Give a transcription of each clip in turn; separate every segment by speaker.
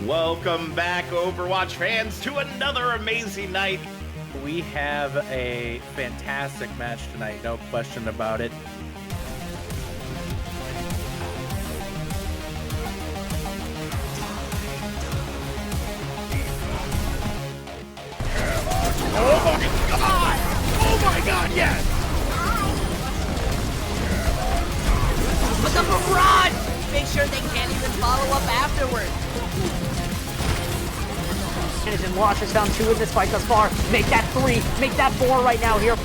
Speaker 1: Welcome back, Overwatch fans, to another amazing night.
Speaker 2: We have a fantastic match tonight, no question about it.
Speaker 1: Oh my god, yes!
Speaker 3: But the barrage! Make sure they can't even follow up afterwards.
Speaker 4: And Watch found 2 in this fight thus far. Make that 3, make that 4 right now here.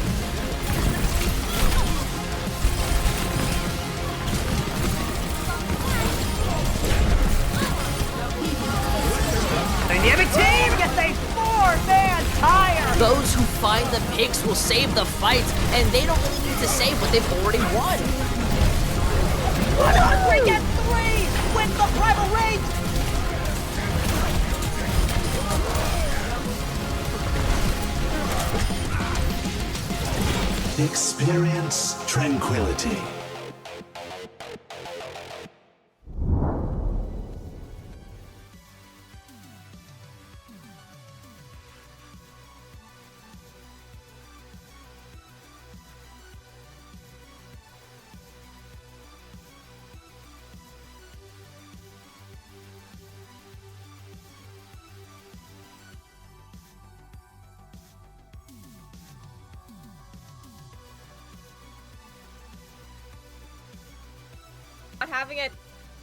Speaker 4: Dynamic team gets a 4-man tire.
Speaker 3: Those who find the picks will save the fight, and they don't really need to save what they've already won.
Speaker 4: 100 and 3 wins the Primal Rage.
Speaker 5: Experience tranquility.
Speaker 6: Having it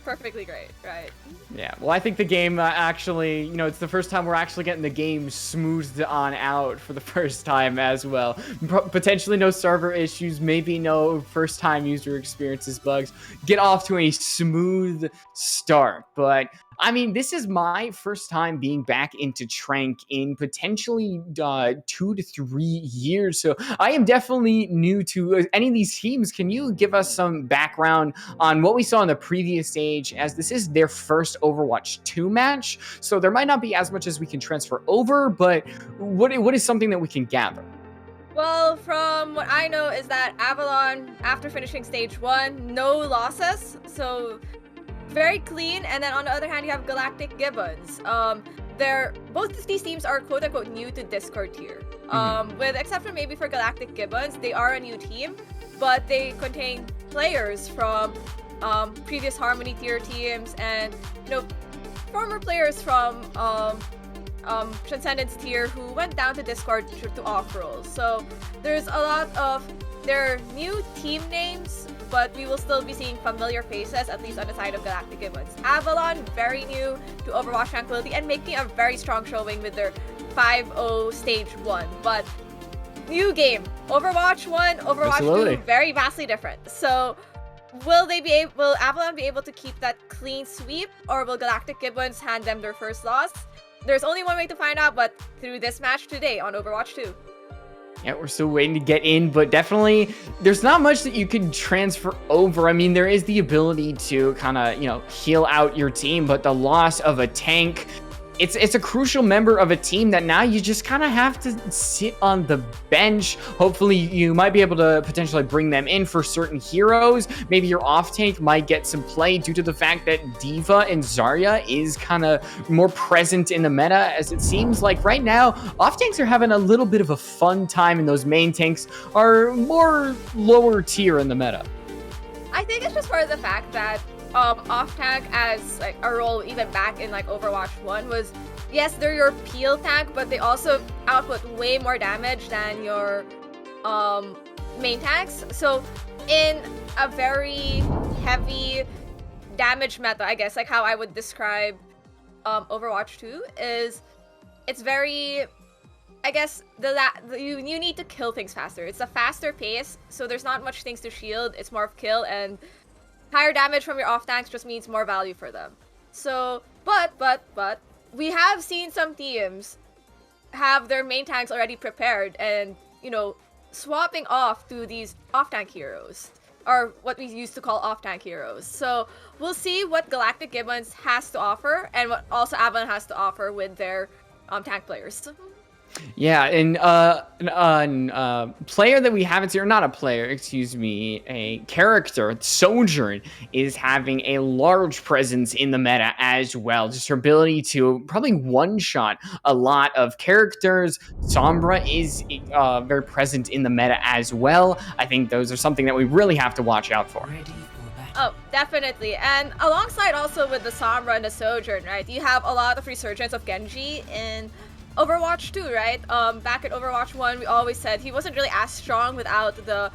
Speaker 6: perfectly great, right?
Speaker 7: Yeah, well, I think the game actually, it's the first time we're actually getting the game smoothed on out for the first time as well. Potentially no server issues, maybe no first-time user experiences bugs. Get off to a smooth start, but I mean, this is my first time being back into Trank in potentially 2 to 3 years, so I am definitely new to any of these teams. Can you give us some background on what we saw in the previous stage, as this is their first Overwatch 2 match, so there might not be as much as we can transfer over, but what is something that we can gather?
Speaker 6: Well, from what I know is that Avalon, after finishing stage 1, no losses, so very clean. And then on the other hand, you have Galactic, Gibbons. Both of these teams are quote-unquote new to Discord tier. With exception maybe for Galactic Gibbons, they are a new team, but they contain players from previous Harmony tier teams and former players from Transcendence tier who went down to Discord to off-roles. So there's a lot of their new team names, but we will still be seeing familiar faces, at least on the side of Galactic Gibbons. Avalon, very new to Overwatch Tranquility and making a very strong showing with their 5-0 stage 1. But new game, Overwatch 1, Overwatch
Speaker 7: Absolutely.
Speaker 6: 2, very vastly different. So will Avalon be able to keep that clean sweep, or will Galactic Gibbons hand them their first loss? There's only one way to find out, but through this match today on Overwatch 2.
Speaker 7: Yeah, we're still waiting to get in, but definitely there's not much that you can transfer over. I mean, there is the ability to kind of, heal out your team, but the loss of a tank, it's a crucial member of a team that now you just kind of have to sit on the bench. Hopefully you might be able to potentially bring them in for certain heroes. Maybe your off tank might get some play due to the fact that Diva and Zarya is kind of more present in the meta, as it seems like right now off tanks are having a little bit of a fun time and those main tanks are more lower tier in the meta.
Speaker 6: I think it's just part of the fact that off tank as like a role even back in like Overwatch 1 was, yes, they're your peel tank, but they also output way more damage than your main tanks. So in a very heavy damage meta, I guess, like how I would describe Overwatch 2 is it's very, I guess, you need to kill things faster. It's a faster pace, so there's not much things to shield. It's more of kill, and higher damage from your off tanks just means more value for them. So, but we have seen some teams have their main tanks already prepared and, you know, swapping off to these off tank heroes, or what we used to call off tank heroes. So we'll see what Galactic Gibbons has to offer and what also Avalon has to offer with their tank players.
Speaker 7: Yeah, and player that we haven't seen, or not a player, excuse me, a character, Sojourn, is having a large presence in the meta as well. Just her ability to probably one-shot a lot of characters. Sombra is very present in the meta as well. I think those are something that we really have to watch out for.
Speaker 6: Oh, definitely. And alongside also with the Sombra and the Sojourn, right, you have a lot of resurgence of Genji in Overwatch 2, right? Back at Overwatch 1, we always said he wasn't really as strong without the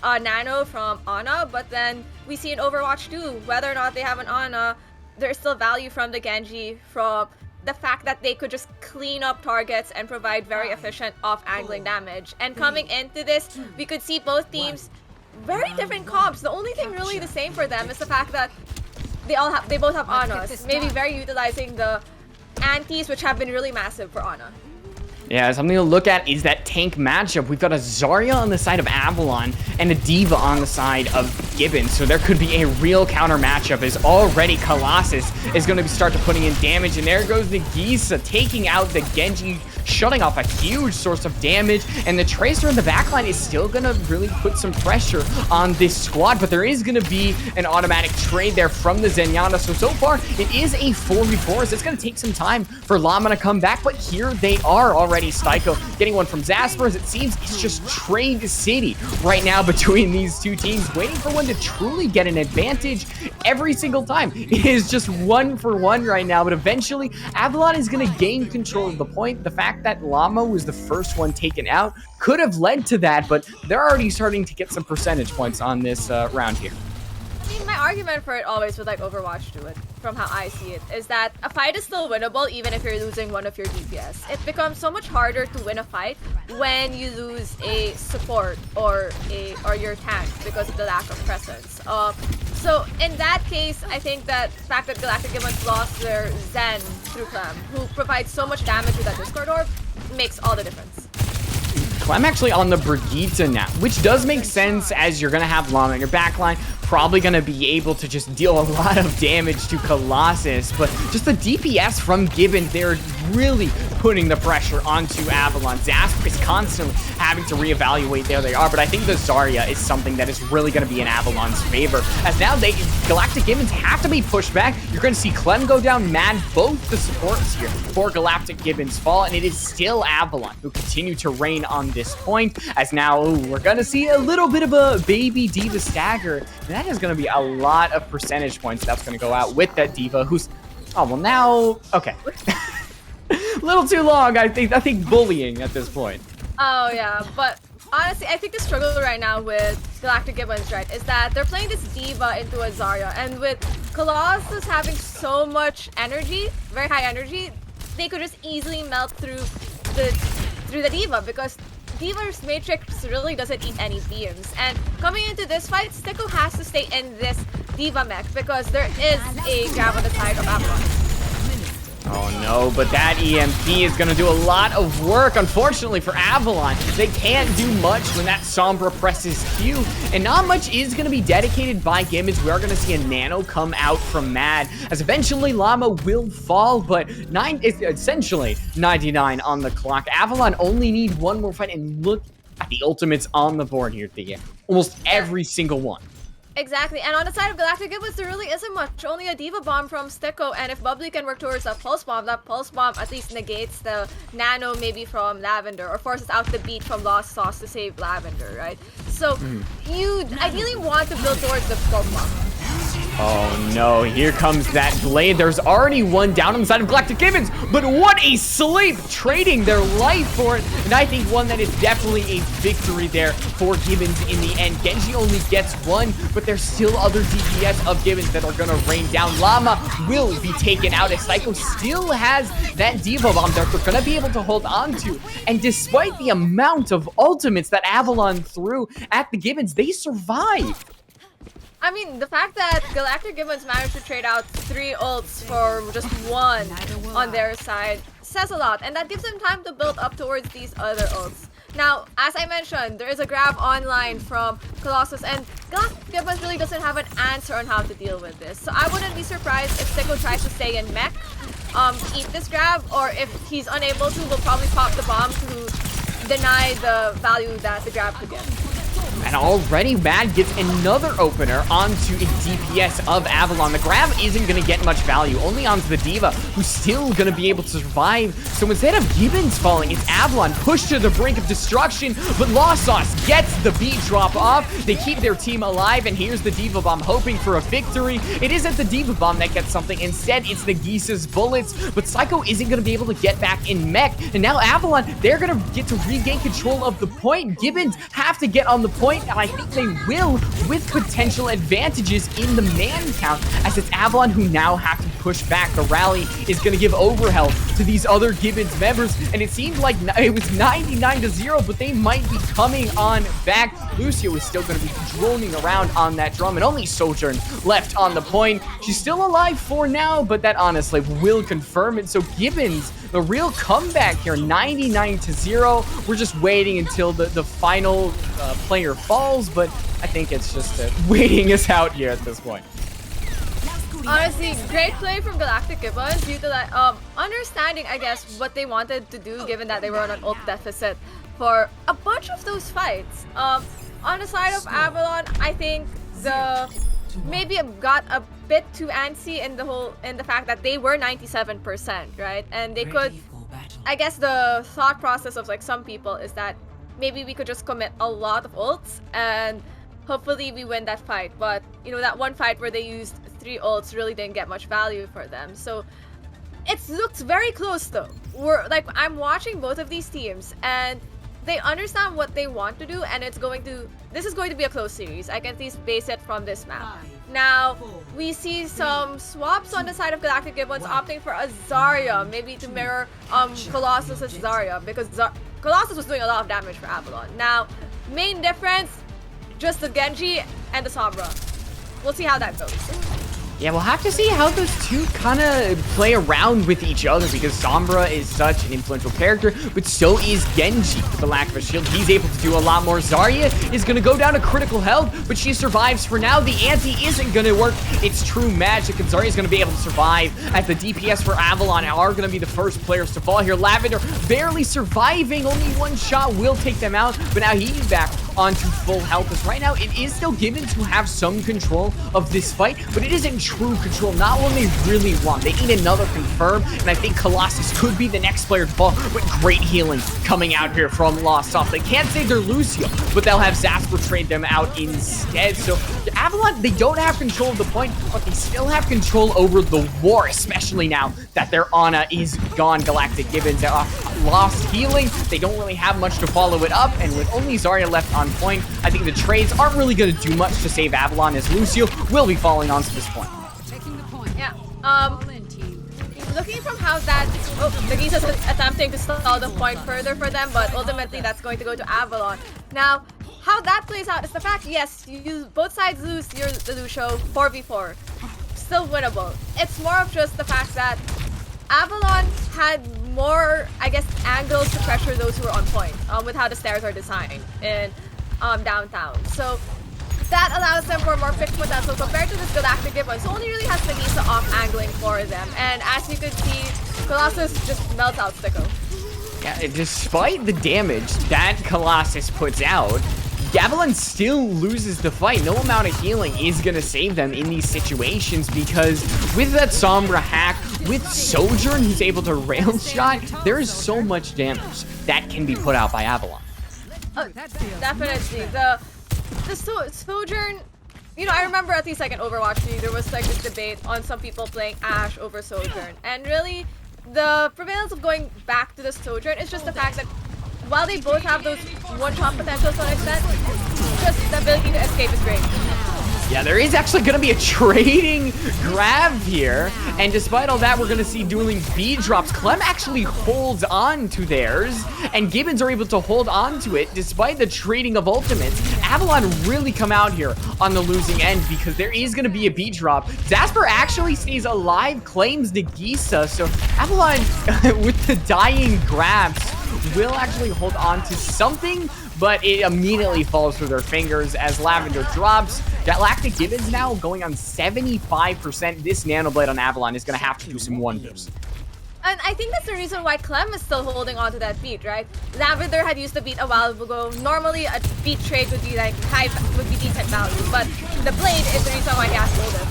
Speaker 6: Nano from Ana, but then we see in Overwatch 2, whether or not they have an Ana, there's still value from the Genji, from the fact that they could just clean up targets and provide very efficient off-angling damage. And coming into this, we could see both teams very different comps. The only thing really the same for them is the fact that they both have Anas, maybe very utilizing the antis, which have been really massive for Ana.
Speaker 7: Yeah, something to look at is that tank matchup. We've got a Zarya on the side of Avalon and a D.Va on the side of Gibbons. So there could be a real counter matchup as already Colossus is going to start to putting in damage. And there goes the Gisa taking out the Genji, shutting off a huge source of damage. And the Tracer in the backline is still going to really put some pressure on this squad. But there is going to be an automatic trade there from the Zenyatta. So far, it is a 4v4. So it's going to take some time for Llama to come back. But here they are already. Styko getting one from Zasper. As it seems it's just trade city right now between these two teams, waiting for one to truly get an advantage every single time. It is just 1-for-1 right now, but eventually Avalon is going to gain control of the point. The fact that Llama was the first one taken out could have led to that, but they're already starting to get some percentage points on this round here.
Speaker 6: I mean, my argument for it always with like Overwatch 2, from how I see it, is that a fight is still winnable even if you're losing one of your DPS. It becomes so much harder to win a fight when you lose a support or your tank because of the lack of presence. So in that case, I think that the fact that Galactic Gibbons lost their Zen through Clem, who provides so much damage with that Discord Orb, makes all the difference.
Speaker 7: I'm actually on the Brigitte now, which does make sense as you're going to have Llama in your backline, probably going to be able to just deal a lot of damage to Colossus, but just the DPS from Gibbons, they're really putting the pressure onto Avalon. Zasper is constantly having to reevaluate there they are, but I think the Zarya is something that is really going to be in Avalon's favor, as now Galactic Gibbons have to be pushed back. You're going to see Clem go down, Mad, both the supports here for Galactic Gibbons fall, and it is still Avalon who continue to reign on this point, as now we're going to see a little bit of a baby D.Va stagger, and that is going to be a lot of percentage points that's going to go out with that D.Va, who's, oh, well now, okay. A little too long, I think bullying at this point.
Speaker 6: Oh yeah, but honestly, I think the struggle right now with Galactic Gibbons, right, is that they're playing this D.Va into a Zarya, and with Colossus having so much energy, very high energy, they could just easily melt through the D.Va, because D.Va's Matrix really doesn't eat any beams. And coming into this fight, Sticko has to stay in this D.Va mech because there is a grab on the side of Avalon.
Speaker 7: Oh no, but that EMP is going to do a lot of work, unfortunately, for Avalon. They can't do much when that Sombra presses Q, and not much is going to be dedicated by Gibbons. We are going to see a Nano come out from Mad, as eventually Llama will fall, but it's essentially 99 on the clock. Avalon only need one more fight, and look at the ultimates on the board here, Thea. Almost every single one.
Speaker 6: Exactly, and on the side of Galactic Gibbons, there really isn't much. Only a D.Va bomb from Sticko, and if Bubbly can work towards a Pulse Bomb, that Pulse Bomb at least negates the Nano maybe from Lavender, or forces out the beat from Lost Sauce to save Lavender, right? So you ideally want to build towards the Pulse Bomb.
Speaker 7: Oh no, here comes that blade. There's already one down on the side of Galactic Gibbons, but what a sleep, trading their life for it. And I think one that is definitely a victory there for Gibbons in the end. Genji only gets one, but there's still other DPS of Gibbons that are gonna rain down. Llama will be taken out as Psycho still has that Diva Bomb that they're gonna be able to hold on to. And despite the amount of ultimates that Avalon threw at the Gibbons, they survived.
Speaker 6: I mean, the fact that Galactic Gibbons managed to trade out 3 ults for just 1 on their side says a lot, and that gives them time to build up towards these other ults. Now, as I mentioned, there is a grab online from Colossus, and Galactic Gibbons really doesn't have an answer on how to deal with this. So I wouldn't be surprised if Sicko tries to stay in mech, eat this grab, or if he's unable to, will probably pop the bomb to deny the value that the grab could give.
Speaker 7: And already Mad gets another opener onto a DPS of Avalon. The grab isn't going to get much value, only onto the Diva, who's still going to be able to survive. So instead of Gibbons falling, it's Avalon pushed to the brink of destruction, but Lost Sauce gets the beat drop off. They keep their team alive, and here's the Diva Bomb hoping for a victory. It isn't the Diva Bomb that gets something. Instead, it's the Gisa's bullets, but Psycho isn't going to be able to get back in mech. And now Avalon, they're going to get to regain control of the point. Gibbons have to get on the point, and I think they will, with potential advantages in the man count, as it's Avalon who now have to push back. The rally is going to give overhealth to these other Gibbons members, and it seemed like it was 99-0, but they might be coming on back. Lucio is still going to be droning around on that drum, and only Sojourn left on the point. She's still alive for now, but that honestly will confirm it. So Gibbons, the real comeback here, 99-0. We're just waiting until the final player falls, but I think it's just waiting us out here at this point.
Speaker 6: Honestly, great play from Galactic Gibbons due to that understanding, I guess, what they wanted to do given that they were on an ult deficit for a bunch of those fights. On the side of Avalon, I think maybe got a bit too antsy in the fact that they were 97%, right? And they could, I guess the thought process of like some people is that maybe we could just commit a lot of ults and hopefully we win that fight. But you know, that one fight where they used 3 ults really didn't get much value for them. So it looks very close though. I'm watching both of these teams and they understand what they want to do, and this is going to be a close series. I can at least base it from this map. Now, we see some swaps on the side of Galactic Gibbons opting for a Zarya, maybe to mirror Colossus' Zarya, because Colossus was doing a lot of damage for Avalon. Now, main difference, just the Genji and the Sombra. We'll see how that goes.
Speaker 7: Yeah, we'll have to see how those two kind of play around with each other, because Sombra is such an influential character, but so is Genji. With the lack of a shield, he's able to do a lot more. Zarya is going to go down to critical health, but she survives for now. The anti isn't going to work. It's true magic, and Zarya is going to be able to survive, as the DPS for Avalon are going to be the first players to fall here. Lavender barely surviving. Only one shot will take them out, but now he's back onto full health, as right now it is still Gibbons who have some control of this fight, but it isn't true control, not one they really want. They need another confirm, and I think Colossus could be the next player to fall, with great healing coming out here from Lost Off. They can't save their Lucio, but they'll have Zasper trade them out instead. So Avalon, they don't have control of the point, but they still have control over the war, especially now that their Ana is gone. Galactic Gibbons lost healing. They don't really have much to follow it up, and with only Zarya left on point, I think the trades aren't really going to do much to save Avalon, as Lucio will be falling onto this point.
Speaker 6: Yeah. Looking from how that... the Gisa's attempting to stall the point further for them, but ultimately that's going to go to Avalon. Now, how that plays out is the fact, yes, both sides lose the Lucio 4v4. Still winnable. It's more of just the fact that Avalon had more, I guess, angles to pressure those who were on point with how the stairs are designed in downtown. So that allows them for more pick potential compared to this Galactic Gibbons, who only really has Nagisa off angling for them. And as you can see, Colossus just melts out Sicko.
Speaker 7: Yeah, despite the damage that Colossus puts out, Avalon still loses the fight. No amount of healing is going to save them in these situations, because with that Sombra hack, with Sojourn who's able to rail shot, there is so much damage that can be put out by Avalon.
Speaker 6: Definitely. The Sojourn, I remember at least like in Overwatch 3, there was like this debate on some people playing Ashe over Sojourn. And really, the prevalence of going back to the Sojourn is just the fact that while they both have those one-shot potential to an extent, just the ability to escape is great.
Speaker 7: Yeah, there is actually going to be a trading grab here. And despite all that, we're going to see dueling B drops. Clem actually holds on to theirs, and Gibbons are able to hold on to it despite the trading of ultimates. Avalon really come out here on the losing end because there is going to be a B drop. Zasper actually stays alive, claims Nagisa. So Avalon, with the dying grabs, will actually hold on to something, but it immediately falls through their fingers as Lavender drops. Galactic Gibbons now going on 75%. This Nanoblade on Avalon is going to have to do some wonders.
Speaker 6: And I think that's the reason why Clem is still holding on to that beat, right? Lavender had used the beat a while ago. Normally, a beat trade would be like would be decent value, but the blade is the reason why he has to hold it.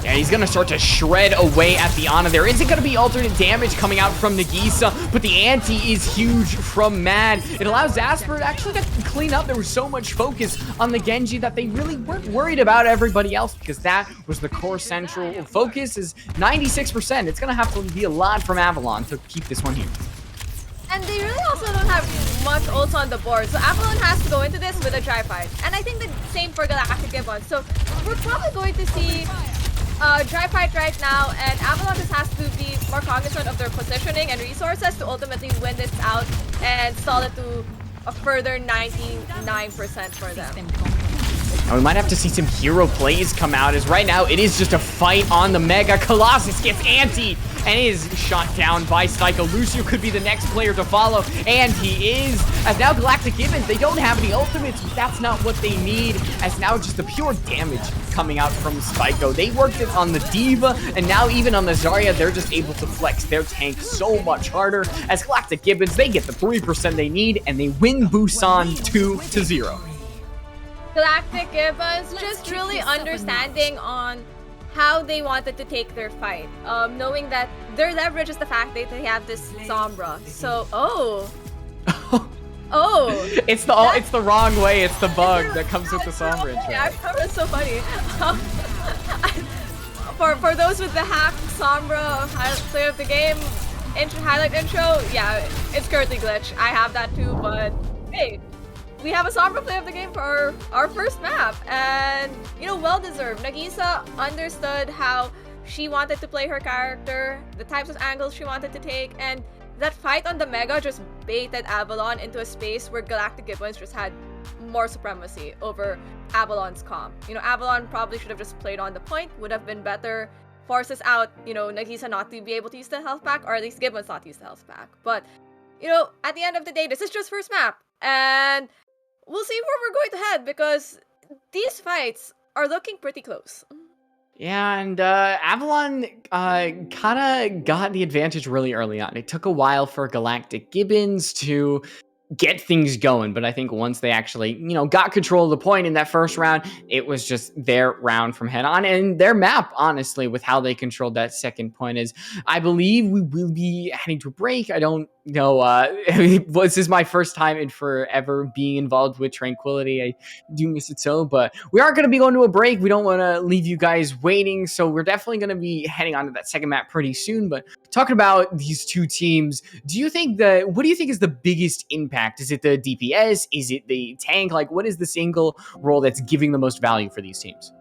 Speaker 7: Yeah, he's going to start to shred away at the Ana. There isn't going to be alternate damage coming out from Nagisa, but the ante is huge from Mad. It allows Zasper to actually clean up. There was so much focus on the Genji that they really weren't worried about everybody else because that was the core central focus is 96%. It's going to have to be a lot from Avalon to keep this one here.
Speaker 6: And they really also don't have much ults on the board, so Avalon has to go into this with a dry fight. And I think the same for Galactic Gibbons. So we're probably going to see dry fight right now, and Avalon just has to be more cognizant of their positioning and resources to ultimately win this out and stall it to a further 99% for them.
Speaker 7: And we might have to see some hero plays come out, as right now it is just a fight on the Mega. Colossus gets anti and is shot down by Psycho. Lucio could be the next player to follow, and he is. As now Galactic Gibbons, they don't have any ultimates, but that's not what they need, as now just the pure damage coming out from Psycho. They worked it on the Diva, and now even on the Zarya, they're just able to flex their tank so much harder. As Galactic Gibbons, they get the 3% they need, and they win Busan 2-0.
Speaker 6: Galactic Gibbons just really understanding on how they wanted to take their fight, knowing that their leverage is the fact that they have this Sombra. So,
Speaker 7: it's the wrong way. It's the bug that comes with the Sombra intro.
Speaker 6: Yeah, it's so funny. For those with the hack Sombra play of the game highlight intro, yeah, it's currently glitched. I have that too, but hey. We have a Sombra play of the game for our first map, and, well deserved. Nagisa understood how she wanted to play her character, the types of angles she wanted to take, and that fight on the Mega just baited Avalon into a space where Galactic Gibbons just had more supremacy over Avalon's comp. Avalon probably should have just played on the point, would have been better, forces out, Nagisa not to be able to use the health pack, or at least Gibbons not to use the health pack. But, at the end of the day, this is just first map, and we'll see where we're going to head because these fights are looking pretty close.
Speaker 7: Yeah, and Avalon kind of got the advantage really early on. It took a while for Galactic Gibbons to get things going, but I think once they actually, got control of the point in that first round, it was just their round from head on, and their map, honestly, with how they controlled that second point is, I believe we will be heading to a break. I don't know, this is my first time in forever being involved with Tranquility. I do miss it so, but we are going to be going to a break. We don't want to leave you guys waiting, so we're definitely going to be heading on to that second map pretty soon, but talking about these two teams, what do you think is the biggest impact? Is it the DPS? Is it the tank? Like, what is the single role that's giving the most value for these teams?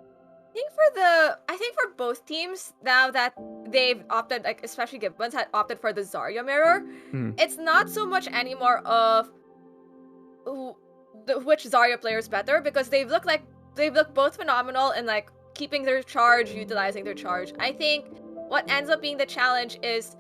Speaker 6: I think for both teams, now that they've opted, like especially Gibbons had opted for the Zarya mirror, it's not so much anymore of which Zarya player is better, because they've looked both phenomenal in like keeping their charge, utilizing their charge. I think what ends up being the challenge is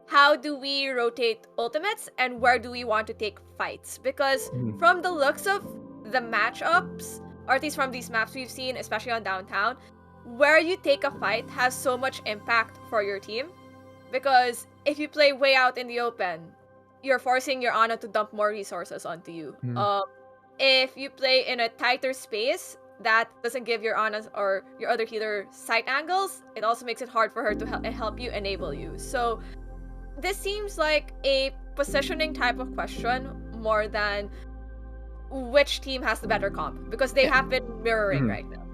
Speaker 6: how do we rotate ultimates and where do we want to take fights? Because from the looks of the matchups, or at least from these maps we've seen, especially on Downtown, where you take a fight has so much impact for your team. Because if you play way out in the open, you're forcing your Ana to dump more resources onto you. If you play in a tighter space that doesn't give your Ana or your other healer sight angles, it also makes it hard for her to help you enable you. So this seems like a positioning type of question more than which team has the better comp, because they have been mirroring right now.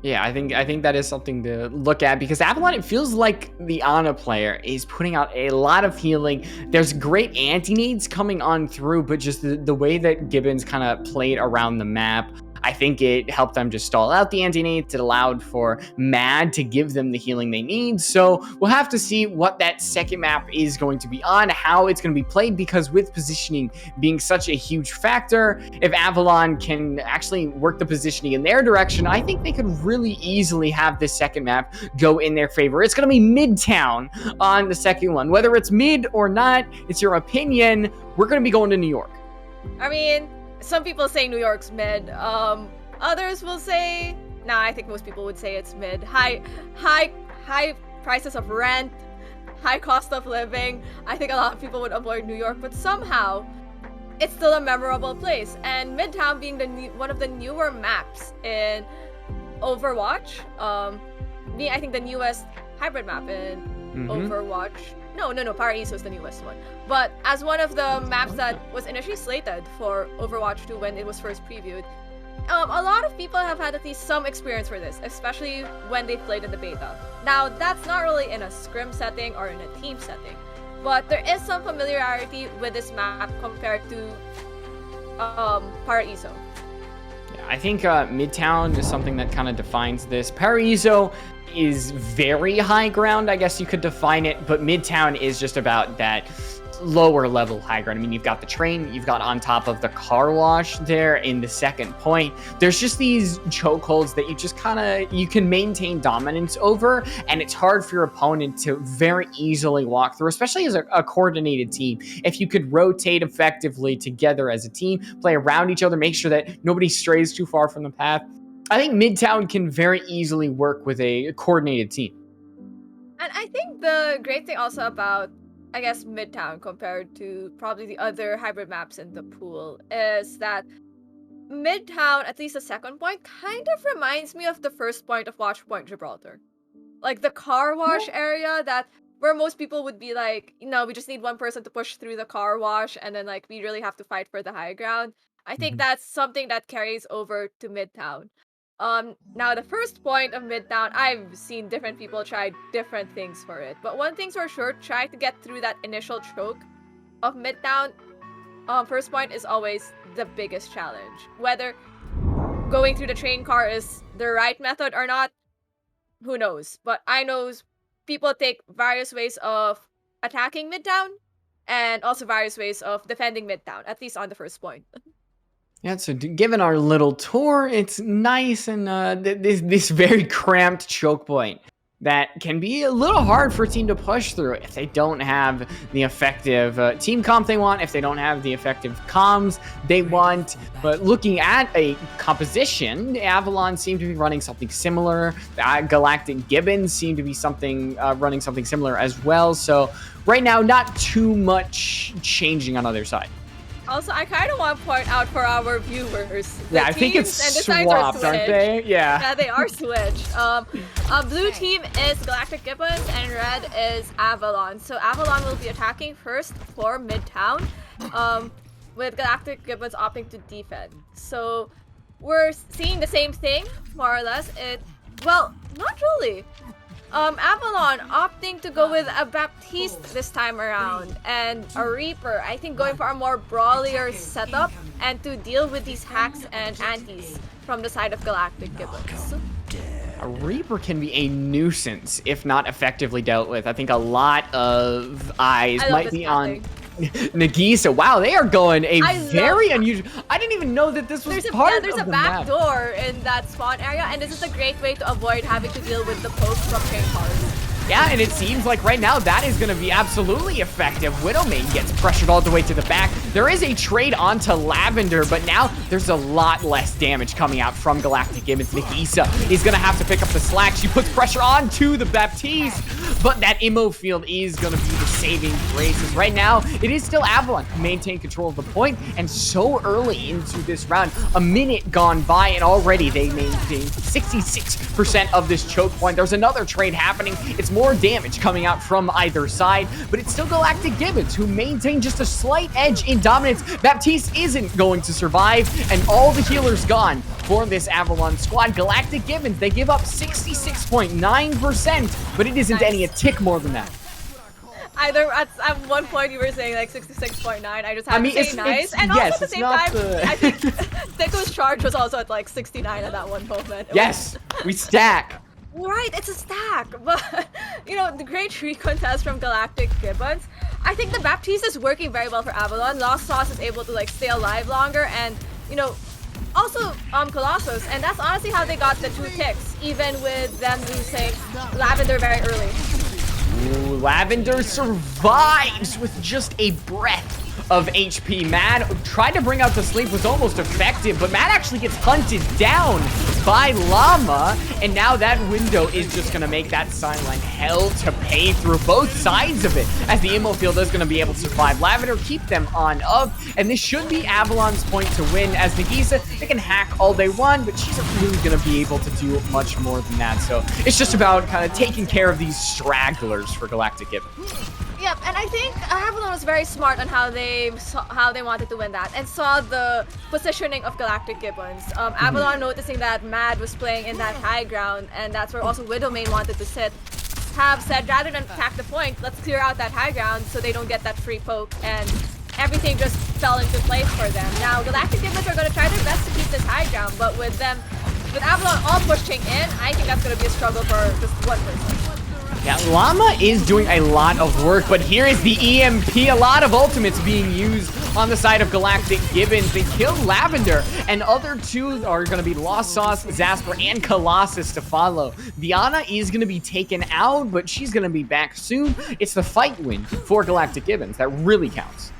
Speaker 7: Yeah, I think that is something to look at because Avalon, it feels like the Ana player is putting out a lot of healing. There's great anti-nades coming on through, but just the way that Gibbons kind of played around the map, I think it helped them just stall out the anti-nades. It allowed for Mad to give them the healing they need. So we'll have to see what that second map is going to be on, how it's going to be played, because with positioning being such a huge factor, if Avalon can actually work the positioning in their direction, I think they could really easily have this second map go in their favor. It's going to be Midtown on the second one. Whether it's mid or not, it's your opinion. We're going to be going to New York.
Speaker 6: I mean, some people say New York's mid. Others will say, nah, I think most people would say it's mid. High prices of rent, high cost of living. I think a lot of people would avoid New York, but somehow it's still a memorable place. And Midtown being one of the newer maps in Overwatch, I think the newest hybrid map in Overwatch. No, Paraiso is the newest one. But as one of the maps that was initially slated for Overwatch 2 when it was first previewed, a lot of people have had at least some experience for this, especially when they played in the beta. Now, that's not really in a scrim setting or in a team setting, but there is some familiarity with this map compared to Paraiso.
Speaker 7: Yeah, I think Midtown is something that kind of defines this. Paraiso is very high ground, I guess you could define it, but Midtown is just about that lower level high ground. I mean, you've got the train, you've got on top of the car wash there in the second point. There's just these chokeholds that you just you can maintain dominance over, and it's hard for your opponent to very easily walk through, especially as a coordinated team. If you could rotate effectively together as a team, play around each other, make sure that nobody strays too far from the path, I think Midtown can very easily work with a coordinated team.
Speaker 6: And I think the great thing also about, I guess, Midtown compared to probably the other hybrid maps in the pool is that Midtown, at least the second point, kind of reminds me of the first point of Watchpoint Gibraltar. Like the car wash area where most people would be like, we just need one person to push through the car wash and then we really have to fight for the high ground. I think that's something that carries over to Midtown. Now the first point of Midtown, I've seen different people try different things for it. But one thing's for sure, trying to get through that initial choke of Midtown, first point is always the biggest challenge. Whether going through the train car is the right method or not, who knows? But I know people take various ways of attacking Midtown and also various ways of defending Midtown, at least on the first point.
Speaker 7: Yeah, so given our little tour, it's nice and this very cramped choke point that can be a little hard for a team to push through if they don't have the effective team comp they want, if they don't have the effective comms they want. But looking at a composition, Avalon seem to be running something similar. Galactic Gibbons seem to be running something similar as well. So right now, not too much changing on either side.
Speaker 6: Also, I kind of want to point out for our viewers.
Speaker 7: Yeah, I think it's swapped, aren't they? Yeah.
Speaker 6: Yeah, they are switched. Blue team is Galactic Gibbons and red is Avalon. So Avalon will be attacking first for Midtown, with Galactic Gibbons opting to defend. So we're seeing the same thing, more or less. Well, not really. Avalon opting to go with a Baptiste this time around and a Reaper. I think going for a more brawlier setup and to deal with these hacks and antis from the side of Galactic Gibbons.
Speaker 7: A Reaper can be a nuisance if not effectively dealt with. I think a lot of eyes might be on Nagisa. Wow, they are going very unusual. I didn't even know that this was part of the map.
Speaker 6: There's a back door in that spawn area, and this is a great way to avoid having to deal with the pokes from train cars.
Speaker 7: Yeah, and it seems like right now that is going to be absolutely effective. Widowmain gets pressured all the way to the back. There is a trade onto Lavender, but now there's a lot less damage coming out from Galactic Gibbons. Nagisa is going to have to pick up the slack. She puts pressure onto the Baptiste, but that immo field is going to be the saving graces. Right now, it is still Avalon who maintain control of the point, and so early into this round, a minute gone by, and already they maintain 66% of this choke point. There's another trade happening. It's more damage coming out from either side, but it's still Galactic Gibbons who maintain just a slight edge in dominance. Baptiste isn't going to survive, and all the healers gone. for this Avalon squad. Galactic Gibbons, they give up 66.9%, but it isn't any a tick more than that.
Speaker 6: Either at one point you were saying like 66.9. I just had to say nice, and
Speaker 7: yes,
Speaker 6: also at the same time, I think Thicko's charge was also at like 69 at that one moment.
Speaker 7: Yes, we stack.
Speaker 6: Right, it's a stack, but you know, the great tree contest from Galactic Gibbons. I think the Baptiste is working very well for Avalon. Lost Sauce is able to like stay alive longer, and you know, also Colossus, and that's honestly how they got the 2 ticks, even with them losing Lavender very early.
Speaker 7: Ooh, Lavender survives with just a breath of HP. Mad tried to bring out the sleep, was almost effective, but Mad actually gets hunted down by Llama, and now that window is just going to make that sideline hell to pay through both sides of it, as the Immo field is going to be able to survive. Lavender keep them on up, and this should be Avalon's point to win, as Nagisa, they can hack all they want, but she's not really going to be able to do much more than that, so it's just about kind of taking care of these stragglers for Galactic Gibbons.
Speaker 6: Yep, and I think Avalon was very smart on how they wanted to win that, and saw the positioning of Galactic Gibbons. Avalon noticing that Mad was playing in that high ground, and that's where also Widowmane wanted to sit, have said rather than attack the point, let's clear out that high ground so they don't get that free poke, and everything just fell into place for them. Now Galactic Gibbons are going to try their best to keep this high ground, but with Avalon all pushing in, I think that's going to be a struggle for just one person.
Speaker 7: Yeah, Llama is doing a lot of work, but here is the EMP. A lot of ultimates being used on the side of Galactic Gibbons. They kill Lavender, and other 2 are going to be Lost Sauce, Zasper, and Colossus to follow. Diana is going to be taken out, but she's going to be back soon. It's the fight win for Galactic Gibbons that really counts.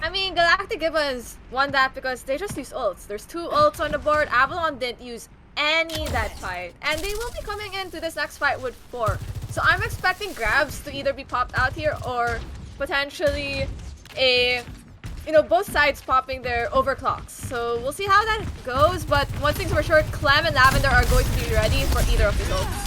Speaker 6: I mean, Galactic Gibbons won that because they just used ults. There's 2 ults on the board. Avalon didn't use any that fight, and they will be coming into this next fight with 4. So I'm expecting grabs to either be popped out here or potentially both sides popping their overclocks. So we'll see how that goes, but one thing's for sure, Clem and Lavender are going to be ready for either of these ults.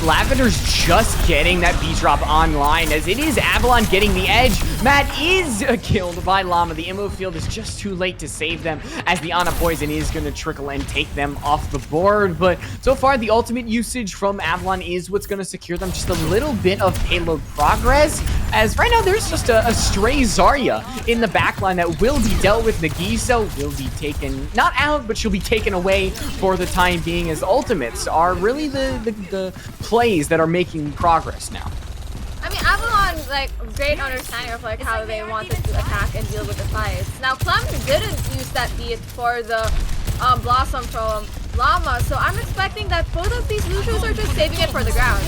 Speaker 7: Lavender's just getting that B-drop online, as it is Avalon getting the edge. Matt is killed by Llama. The Immo field is just too late to save them, as the Ana Poison is going to trickle and take them off the board. But so far, the ultimate usage from Avalon is what's going to secure them just a little bit of payload progress, as right now there's just a stray Zarya in the backline that will be dealt with. Nagisa will be taken, not out, but she'll be taken away for the time being, as ultimates are really the plays that are making progress now.
Speaker 6: I mean, Avalon, like, great understanding of like how they wanted to attack and deal with the fights. Now, Clem didn't use that beat for the Blossom from Llama, so I'm expecting that both of these Lucios are just saving it for the ground.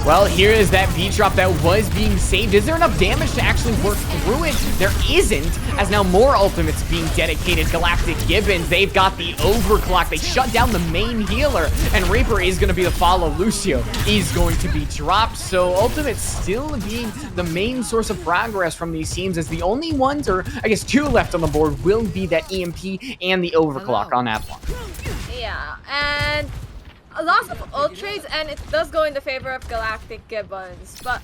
Speaker 7: Well, here is that V-drop that was being saved. Is there enough damage to actually work through it? There isn't, as now more ultimates being dedicated. Galactic Gibbons, they've got the overclock. They shut down the main healer, and Reaper is going to be the follow. Lucio is going to be dropped, so ultimates still being the main source of progress from these teams, as the only ones, or I guess 2 left on the board, will be that EMP and the overclock on Avalon.
Speaker 6: Yeah, and a loss of ult trades, and it does go in the favor of Galactic Gibbons, but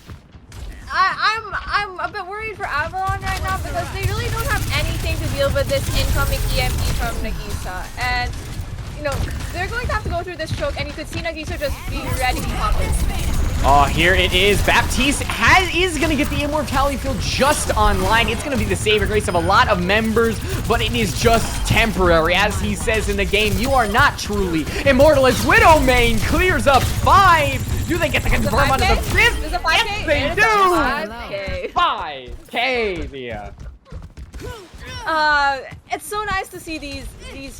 Speaker 6: I'm a bit worried for Avalon right now because they really don't have anything to deal with this incoming EMP from Nagisa, and you know, they're going to have to go through this choke, and you could see Nagisa just be ready to pop it.
Speaker 7: Oh, here it is. Baptiste is going to get the Immortality Field just online. It's going to be the saving grace of a lot of members, but it is just temporary. As he says in the game, you are not truly immortal, as Widowmane clears up 5. Do they get the confirm onto the 5th?
Speaker 6: Is it 5K?
Speaker 7: Yes, they do!
Speaker 6: 5K.
Speaker 7: 5K, yeah.
Speaker 6: It's so nice to see these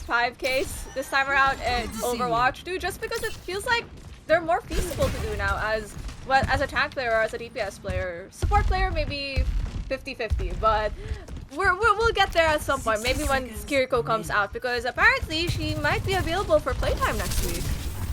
Speaker 6: 5Ks this time around in Overwatch, dude, just because it feels like they're more feasible to do now as a tank player or as a DPS player. Support player, maybe 50-50, but we'll get there at some point, maybe when Kiriko comes out, because apparently she might be available for playtime next week.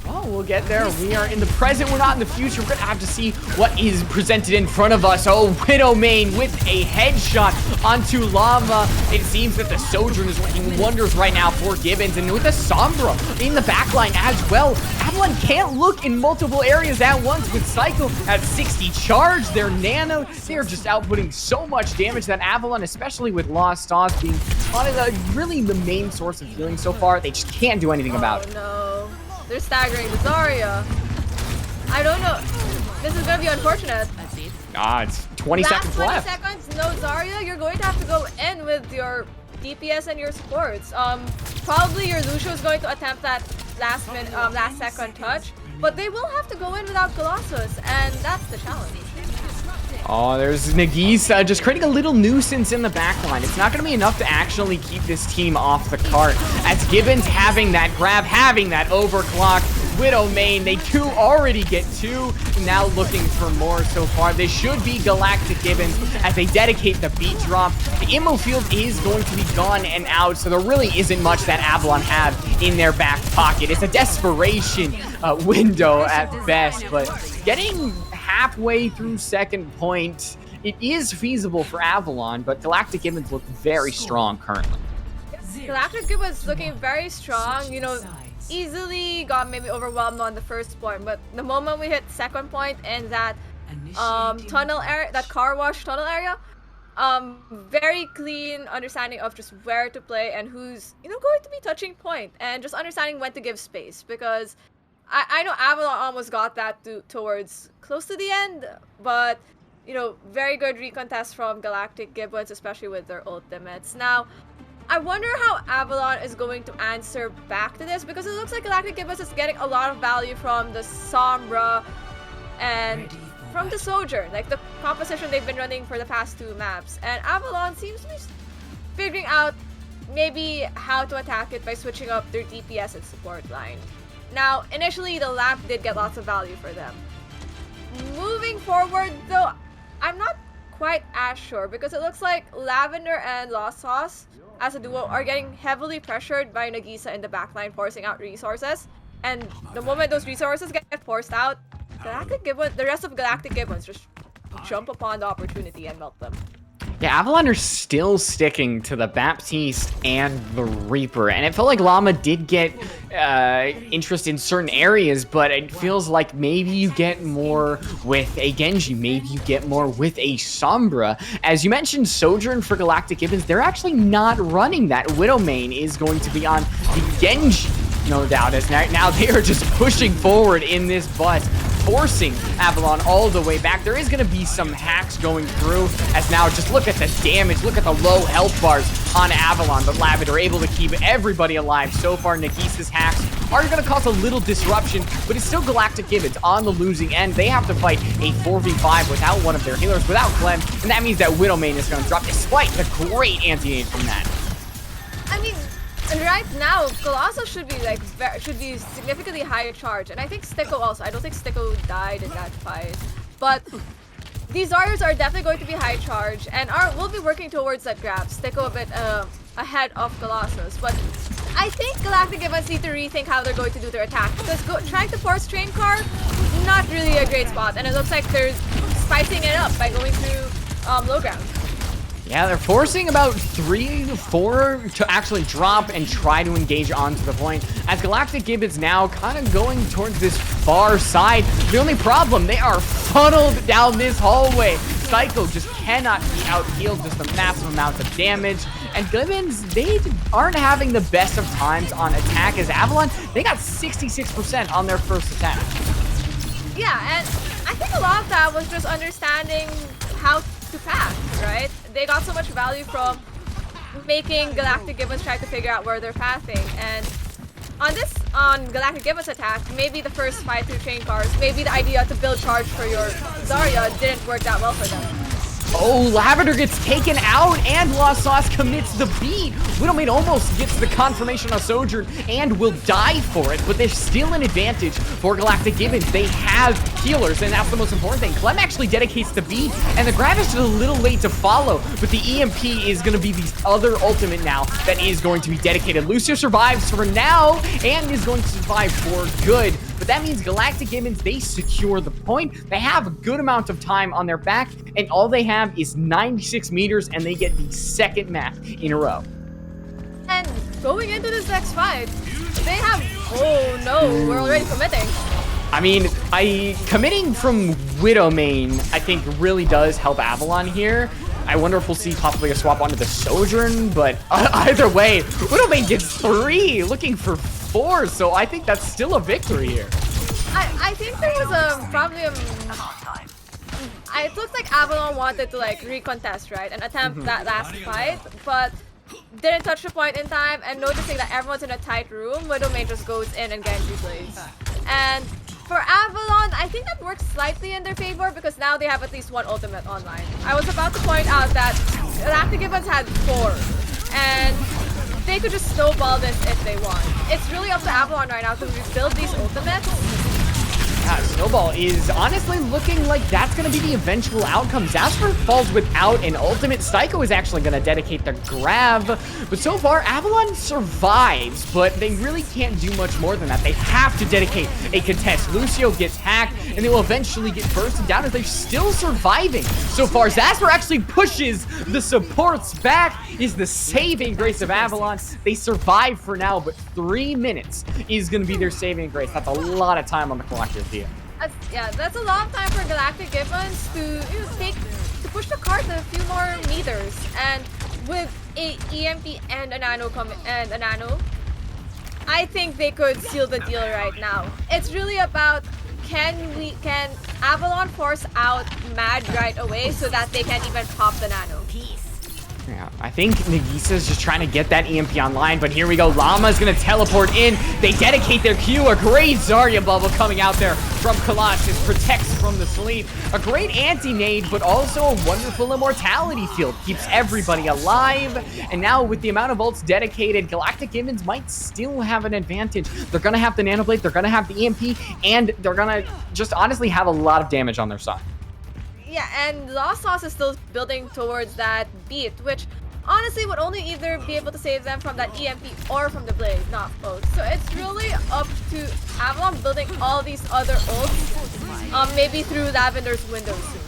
Speaker 7: Oh, we'll get there. We are in the present, we're not in the future. We're gonna have to see what is presented in front of us. Oh, Widowmane with a headshot onto Llama. It seems that the Sojourn is working wonders right now for Gibbons, and with the Sombra in the backline as well. Avalon can't look in multiple areas at once with Cycle at 60 charge. Their Nano, they are just outputting so much damage that Avalon, especially with Lost Sauce being on really the main source of healing so far, they just can't do anything about it.
Speaker 6: No. They're staggering the Zarya. I don't know. This is going to be unfortunate.
Speaker 7: It's 20 seconds
Speaker 6: 20
Speaker 7: left.
Speaker 6: seconds, no Zarya. You're going to have to go in with your DPS and your supports. Probably your Lucio is going to attempt that last second touch, but they will have to go in without Colossus, and that's the challenge.
Speaker 7: Oh, there's Nagisa just creating a little nuisance in the backline. It's not going to be enough to actually keep this team off the cart. As Gibbons having that grab, having that overclock, Widow main, they do already get 2, now looking for more so far. This should be Galactic Gibbons as they dedicate the beat drop. The ammo field is going to be gone and out, so there really isn't much that Avalon have in their back pocket. It's a desperation window at best, but getting halfway through second point, it is feasible for Avalon, but Galactic Gibbons look very strong currently.
Speaker 6: Galactic Gibbons looking very strong, you know, easily got maybe overwhelmed on the first point, but the moment we hit second point in that tunnel area, that car wash tunnel area, very clean understanding of just where to play and who's, you know, going to be touching point, and just understanding when to give space, because I know Avalon almost got that towards close to the end, but, you know, very good recontest from Galactic Gibbons, especially with their ultimates. Now, I wonder how Avalon is going to answer back to this, because it looks like Galactic Gibbons is getting a lot of value from the Sombra and from the Sojourn, like the composition they've been running for the past 2 maps. And Avalon seems to be figuring out maybe how to attack it by switching up their DPS and support line. Now, initially the lamp did get lots of value for them. Moving forward though, I'm not quite as sure, because it looks like Lavender and Lost Sauce as a duo are getting heavily pressured by Nagisa in the backline, forcing out resources. And the moment those resources get forced out, Galactic Gibbons, the rest of Galactic Gibbons just jump upon the opportunity and melt them.
Speaker 7: Yeah, Avalon are still sticking to the Baptiste and the Reaper, and it felt like Llama did get interest in certain areas, but it feels like maybe you get more with a Genji, maybe you get more with a Sombra. As you mentioned, Sojourn for Galactic Gibbons, they're actually not running that. Widow main is going to be on the Genji, no doubt, as now they are just pushing forward in this bus, forcing Avalon all the way back. There is going to be some hacks going through, as now just look at the damage, look at the low health bars on Avalon, but Lavender able to keep everybody alive. So far, Nagisa's hacks are going to cause a little disruption, but it's still Galactic Gibbons on the losing end. They have to fight a 4v5 without one of their healers, without Clem, and that means that Widow main is going to drop, despite the great anti-aid from that.
Speaker 6: I mean, right now, Colossus should be like significantly higher charge, and I think Sticko also. I don't think Sticko died in that fight, but these Zaryas are definitely going to be high charge, and will be working towards that grab. Sticko a bit ahead of Colossus, but I think Galactic Gibbons need to rethink how they're going to do their attack, because trying to force train car, not really a great spot, and it looks like they're spicing it up by going through low ground.
Speaker 7: Yeah, they're forcing about 3-4 to actually drop and try to engage onto the point, as Galactic Gibbons now kind of going towards this far side. The only problem, they are funneled down this hallway. Psycho just cannot be out-healed, just a massive amount of damage. And Gibbons, they aren't having the best of times on attack, as Avalon, they got 66% on their first attack.
Speaker 6: Yeah, and I think a lot of that was just understanding how to path, right? They got so much value from making Galactic Gibbons try to figure out where they're pathing, and on Galactic Gibbons attack, maybe the first fight through train cars, maybe the idea to build charge for your Zarya didn't work that well for them.
Speaker 7: Oh, Lavender gets taken out, and Lost Sauce commits the beat. Widowmaid almost gets the confirmation on Sojourn and will die for it, but there's still an advantage for Galactic Gibbons. They have healers, and that's the most important thing. Clem actually dedicates the beat, and the grab is just a little late to follow, but the EMP is going to be the other ultimate now that is going to be dedicated. Lucio survives for now, and is going to survive for good, but but that means Galactic Gibbons, they secure the point. They have a good amount of time on their back, and all they have is 96 meters, and they get the second map in a row.
Speaker 6: And going into this next fight, they have, oh no, we're already committing.
Speaker 7: I mean, committing from Widowmane, I think really does help Avalon here. I wonder if we'll see possibly a swap onto the Sojourn, but either way, Widowmane gets 3, looking for 4, so I think that's still a victory here.
Speaker 6: I think there was a problem. It looks like Avalon wanted to like recontest, right, and attempt that last fight, but didn't touch the point in time, and noticing that everyone's in a tight room, Widowmane just goes in and Genji plays. And for Avalon, I think that works slightly in their favor because now they have at least 1 ultimate online. I was about to point out that Galactic Gibbons had 4, and they could just snowball this if they want. It's really up to Avalon right now to rebuild these ultimates.
Speaker 7: Yeah, Snowball is honestly looking like that's going to be the eventual outcome. Zasper falls without an ultimate. Psycho is actually going to dedicate the grab. But so far, Avalon survives, but they really can't do much more than that. They have to dedicate a contest. Lucio gets hacked, and they will eventually get bursted down as they're still surviving. So far, Zasper actually pushes the supports back, is the saving grace of Avalon. They survive for now, but 3 minutes is going to be their saving grace. That's a lot of time on the collective here.
Speaker 6: That's a long time for Galactic Gibbons to push the cart a few more meters, and with a EMP and a nano I think they could seal the deal right now. It's really about can Avalon force out Mad right away so that they can even pop the nano.
Speaker 7: Yeah, I think Nagisa's just trying to get that EMP online, but here we go. Llama's gonna teleport in. They dedicate their Q. A great Zarya bubble coming out there from Colossus. Protects from the sleep. A great anti-nade, but also a wonderful immortality field. Keeps everybody alive. And now with the amount of ults dedicated, Galactic Gibbons might still have an advantage. They're gonna have the Nanoblade, they're gonna have the EMP, and they're gonna just honestly have a lot of damage on their side.
Speaker 6: Yeah, and Lost Sauce is still building towards that beat, which honestly would only either be able to save them from that EMP or from the Blade, not both. So it's really up to Avalon building all these other ults, maybe through Lavender's window soon.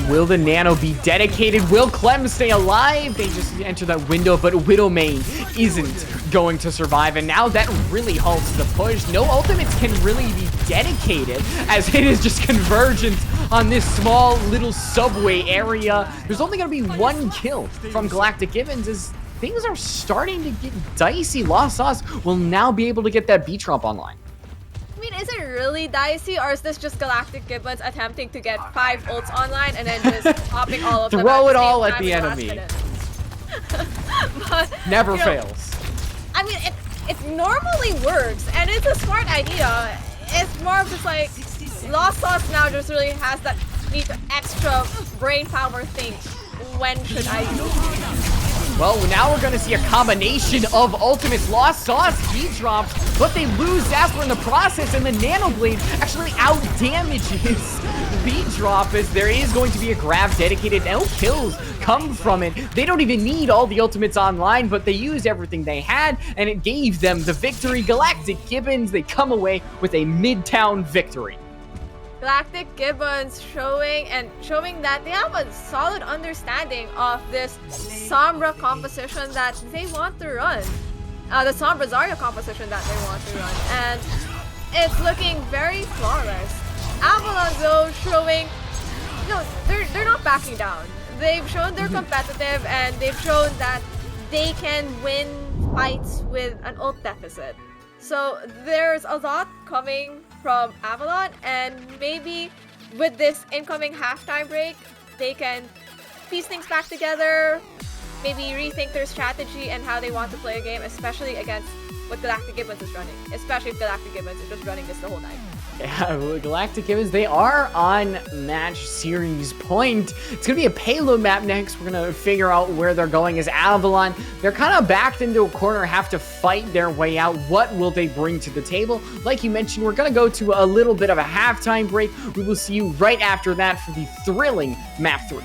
Speaker 7: Will the Nano be dedicated? Will Clem stay alive? They just enter that window, but Widowmane isn't going to survive, and now that really halts the push. No ultimates can really be dedicated, as it is just convergence on this small little subway area. There's only going to be 1 kill from Galactic Gibbons as things are starting to get dicey. Lost Sauce will now be able to get that B-Trump online.
Speaker 6: I mean, is it really dicey, or is this just Galactic Gibbons attempting to get 5 ults online and then just popping all of them?
Speaker 7: Throw it all at the enemy.
Speaker 6: But,
Speaker 7: never fails.
Speaker 6: I mean, it normally works, and it's a smart idea. It's more of just like Lost Sauce now just really has that need to extra brain power think. When should I use it?
Speaker 7: Well, now we're going to see a combination of ultimates. Lost Sauce B-drops, but they lose Zasper in the process, and the Nanoblade actually out-damages B-drop as there is going to be a grab dedicated. No kills come from it. They don't even need all the ultimates online, but they used everything they had, and it gave them the victory. Galactic Gibbons, they come away with a Midtown victory.
Speaker 6: Galactic Gibbons showing that they have a solid understanding of this Sombra composition that they want to run. The Sombra Zarya composition that they want to run. And it's looking very flawless. Avalon though showing, they're not backing down. They've shown they're competitive, and they've shown that they can win fights with an ult deficit. So there's a lot coming from Avalon, and maybe with this incoming halftime break, they can piece things back together, maybe rethink their strategy and how they want to play a game, especially against what Galactic Gibbons is running, especially if Galactic Gibbons is just running this the whole night.
Speaker 7: Yeah, well, Galactic Gibbons, they are on match series point. It's going to be a payload map next. We're going to figure out where they're going as Avalon. They're kind of backed into a corner, have to fight their way out. What will they bring to the table? Like you mentioned, we're going to go to a little bit of a halftime break. We will see you right after that for the thrilling map 3.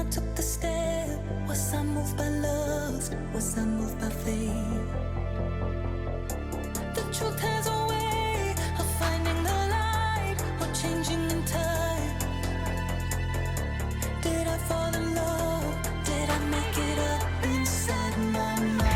Speaker 8: I took the step? Was I moved by lust? Was I moved by faith? The truth has a way of finding the light or changing in time. Did I fall in love? Did I make it up inside my mind?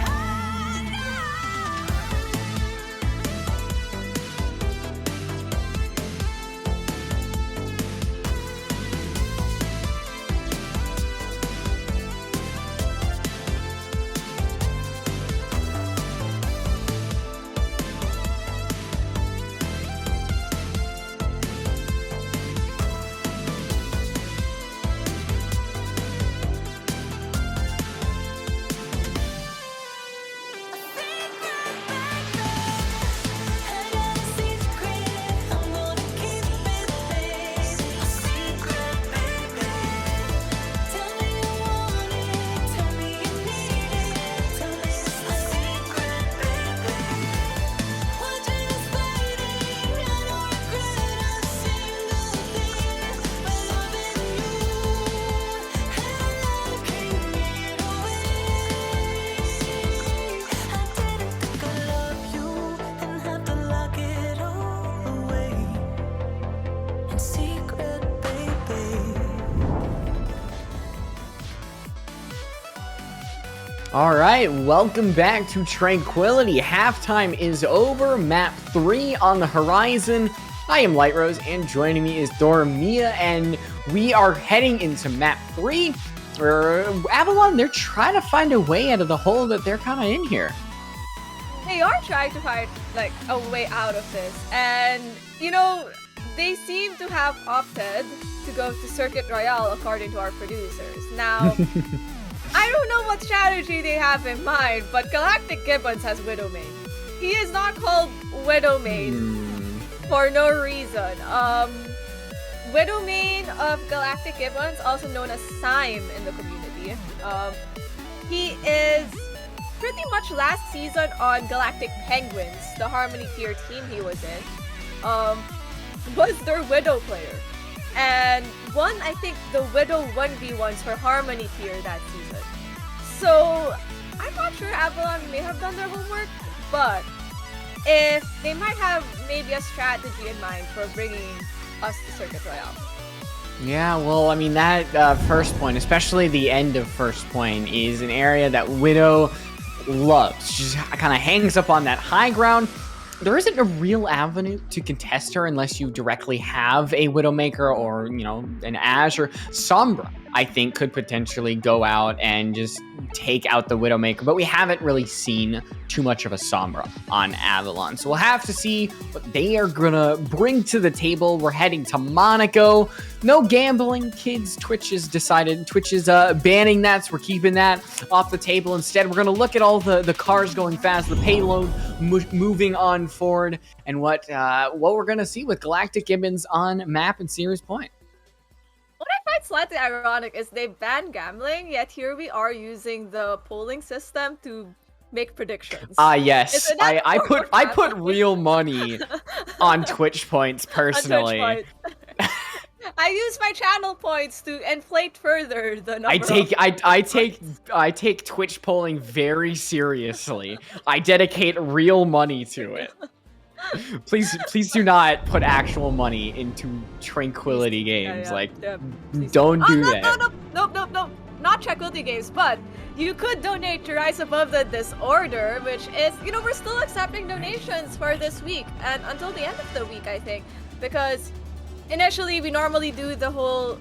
Speaker 7: All right, welcome back to Tranquility. Halftime is over. Map 3 on the horizon. I am Light Rose, and joining me is Dormia, and we are heading into Map 3. Avalon, they're trying to find a way out of the hole that they're kind of in here.
Speaker 6: They are trying to find like a way out of this, and you know, they seem to have opted to go to Circuit Royale according to our producers. Now, I don't know what strategy they have in mind, but Galactic Gibbons has Widowmain. He is not called Widowmain for no reason. Widowmain of Galactic Gibbons, also known as Sime in the community. He is pretty much last season on Galactic Penguins, the Harmony tier team he was in, was their Widow player. And won, I think, the Widow 1v1s for Harmony tier that season. So, I'm not sure Avalon may have done their homework, but if they might have maybe a strategy in mind for bringing us to Circuit Royale.
Speaker 7: Yeah, well, I mean, that first point, especially the end of first point, is an area that Widow loves. She just kind of hangs up on that high ground. There isn't a real avenue to contest her unless you directly have a Widowmaker or, you know, an Ashe or Sombra, I think, could potentially go out and just take out the Widowmaker. But we haven't really seen too much of a Sombra on Avalon. So we'll have to see what they are going to bring to the table. We're heading to Monaco. No gambling, kids. Twitch is banning that, so we're keeping that off the table. Instead, we're going to look at all the cars going fast, the payload moving on forward, and what we're going to see with Galactic Gibbons on map and Series Point.
Speaker 6: What I find slightly ironic is they banned gambling, yet here we are using the polling system to make predictions.
Speaker 7: Yes. I put real money on Twitch points personally.
Speaker 6: On Twitch points. I use my channel points to inflate further the number.
Speaker 7: I take Twitch polling very seriously. I dedicate real money to it. Please do not put actual money into Tranquility games. Don't do that.
Speaker 6: Nope. Not Tranquility games, but you could donate to Rise Above the Disorder, which is, you know, we're still accepting donations for this week and until the end of the week, I think, because initially we normally do the whole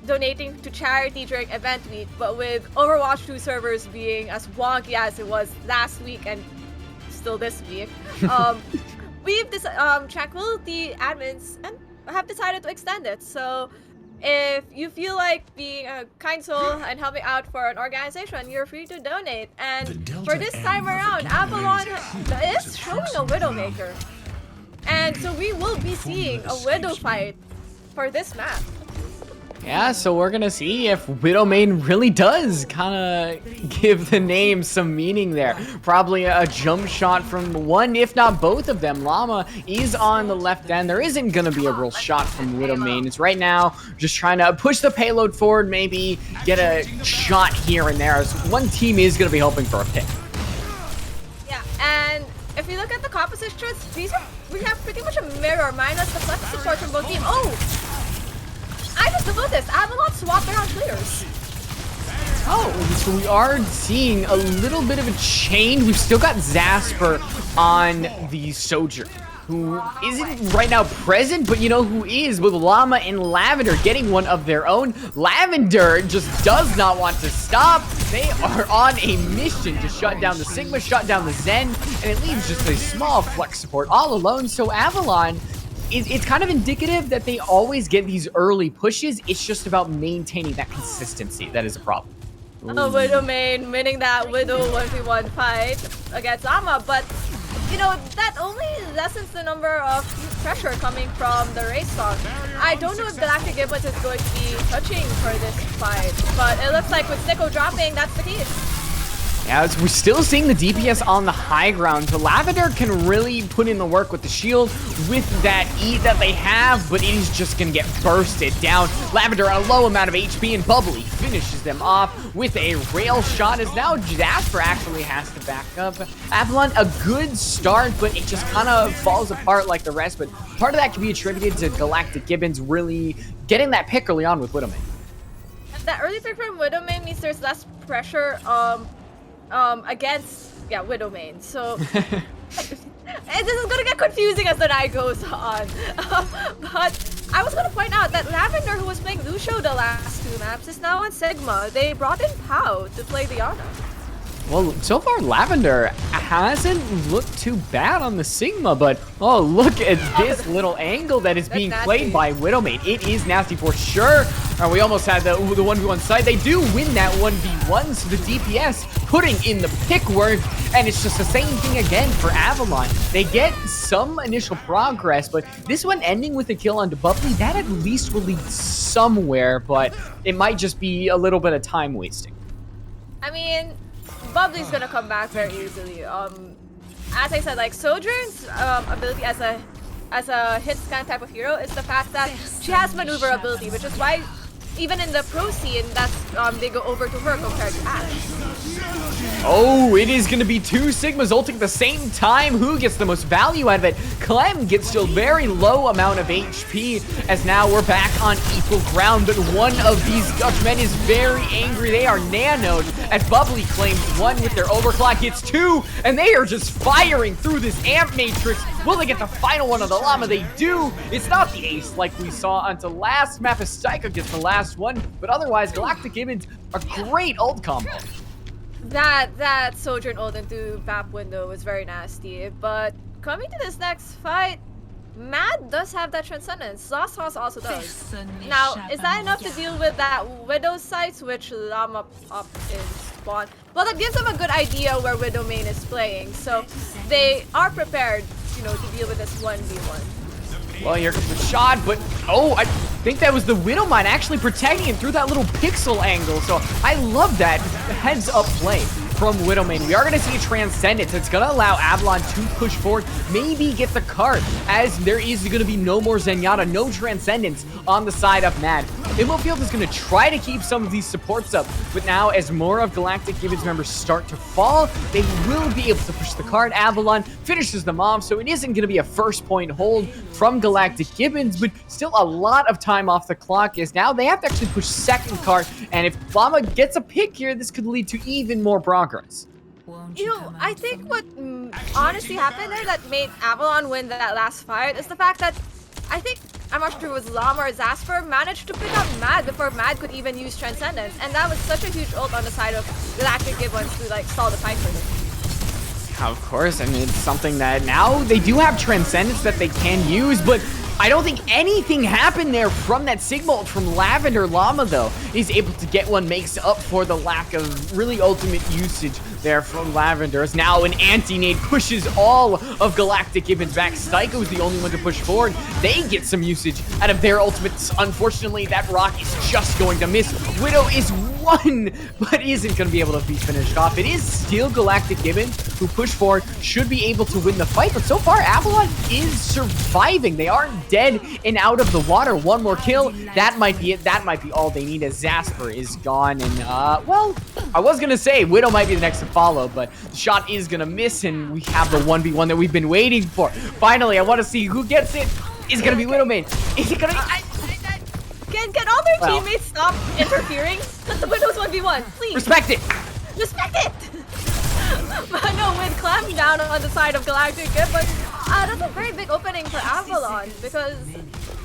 Speaker 6: donating to charity during event week, but with Overwatch 2 servers being as wonky as it was last week and still this week, Tranquility admins have decided to extend it. So if you feel like being a kind soul and helping out for an organization, you're free to donate. And for this time around, Avalon is showing a Widowmaker. And so we will be seeing a Widow fight for this map.
Speaker 7: Yeah, so we're gonna see if Widowmane really does kind of give the name some meaning there. Probably a jump shot from one, if not both of them. Llama is on the left end. There isn't gonna be a real shot from Widowmane. It's right now just trying to push the payload forward, maybe get a shot here and there, as one team is gonna be hoping for a pick.
Speaker 6: Yeah, and if you look at the compositions, we have pretty much a mirror minus the flex support from both teams. Oh! I just noticed Avalon swapped around players.
Speaker 7: Oh, so we are seeing a little bit of a change. We've still got Zasper on the Sojourn, who isn't right now present, but you know who is, with Llama and Lavender getting one of their own. Lavender just does not want to stop. They are on a mission to shut down the Sigma, shut down the Zen, and it leaves just a small flex support all alone. So Avalon, it's kind of indicative that they always get these early pushes. It's just about maintaining that consistency. That is a problem.
Speaker 6: Widowmane winning that Widow 1v1 fight against Llama, but you know, that only lessens the number of pressure coming from the race song. I don't know if Galactic Gibbons is going to be touching for this fight, but it looks like with Sicko dropping, that's the case.
Speaker 7: Yeah, we're still seeing the DPS on the high ground. So Lavender can really put in the work with the shield, with that E that they have, but it is just going to get bursted down. Lavender on a low amount of HP, and Bubbly finishes them off with a rail shot, as now Jasper actually has to back up. Avalon, a good start, but it just kind of falls apart like the rest. But part of that can be attributed to Galactic Gibbons really getting that pick early on with Widowmane.
Speaker 6: That early pick from Widowmane means there's less pressure against Widowmane. So this is gonna get confusing as the night goes on. But I was gonna point out that Lavender, who was playing Lucio the last two maps, is now on Sigma. They brought in Pao to play Diana.
Speaker 7: Well, so far Lavender hasn't looked too bad on the Sigma, but oh, look at this little angle that is being played by Widowmane. It is nasty for sure. We almost had the 1v1 side. They do win that 1v1, so the DPS putting in the pick work, and it's just the same thing again for Avalon. They get some initial progress, but this one ending with a kill onto Bubbly, that at least will lead somewhere, but it might just be a little bit of time wasting.
Speaker 6: I mean, Bubbly's gonna come back very easily. As I said, like Sojourn's ability as a hit scan type of hero is the fact that she has maneuverability, which is why even in the pro scene, that's they go over to her compared to Ash.
Speaker 7: Oh, it is going to be two Sigmas ulting at the same time. Who gets the most value out of it? Clem gets still very low amount of HP, as now we're back on equal ground. But one of these Dutchmen is very angry. They are nanoed, as Bubbly claims one with their overclock, hits two, and they are just firing through this amp matrix. Will they get the final one of the Llama? They do. It's not the ace like we saw until last map, as Psycho gets the last one, but otherwise Galactic Gibbons, a great ult combo.
Speaker 6: That Sojourn ult into map window was very nasty, but coming to this next fight, Mad does have that Transcendence. Lost House also does. Now, is that enough to deal with that Widow sites, which Llama up in spawn? Well, that gives them a good idea where Widowmane is playing, so they are prepared, you know, to deal with this 1v1.
Speaker 7: Well, here comes the shot, but oh, I think that was the Widowmine actually protecting it through that little pixel angle. So I love that heads-up play from Widowmane. We are going to see a Transcendence. It's going to allow Avalon to push forward, maybe get the card, as there is going to be no more Zenyatta, no Transcendence on the side of Mad. Immofield is going to try to keep some of these supports up, but now as more of Galactic Gibbons members start to fall, they will be able to push the card. Avalon finishes them off, so it isn't going to be a first point hold from Galactic Gibbons, but still a lot of time off the clock, as now they have to actually push second card, and if Llama gets a pick here, this could lead to even more progress.
Speaker 6: You know, I think what honestly happened there that made Avalon win that last fight is the fact that I'm not sure it was Llama or Zasper managed to pick up Mad before Mad could even use Transcendence, and that was such a huge ult on the side of Galactic Gibbons to like stall the fight for them.
Speaker 7: Of course, I mean, it's something that now they do have Transcendence that they can use, but I don't think anything happened there from that Sigma ult from Lavender. Llama, though, is able to get one, makes up for the lack of really ultimate usage there from Lavender. As now an anti-nade pushes all of Galactic Gibbons back. Styko's the only one to push forward. They get some usage out of their ultimates. Unfortunately, that rock is just going to miss. Widow is one, but isn't going to be able to be finished off. It is still Galactic Gibbons who push forward, should be able to win the fight, but so far Avalon is surviving. They aren't dead and out of the water. One more kill, that might be it. That might be all they need, as Zasper is gone. And well, I was gonna say Widow might be the next to follow, but the shot is gonna miss, and we have the 1v1 that we've been waiting for. Finally, I want to see who gets it. Is it gonna be Widow main? Is it gonna be...
Speaker 6: Can all their teammates stop interfering? Let the Widow's 1v1, please.
Speaker 7: Respect it.
Speaker 6: Respect it! But no, with Clem down on the side of Galactic Gibbons, that's a very big opening for Avalon, because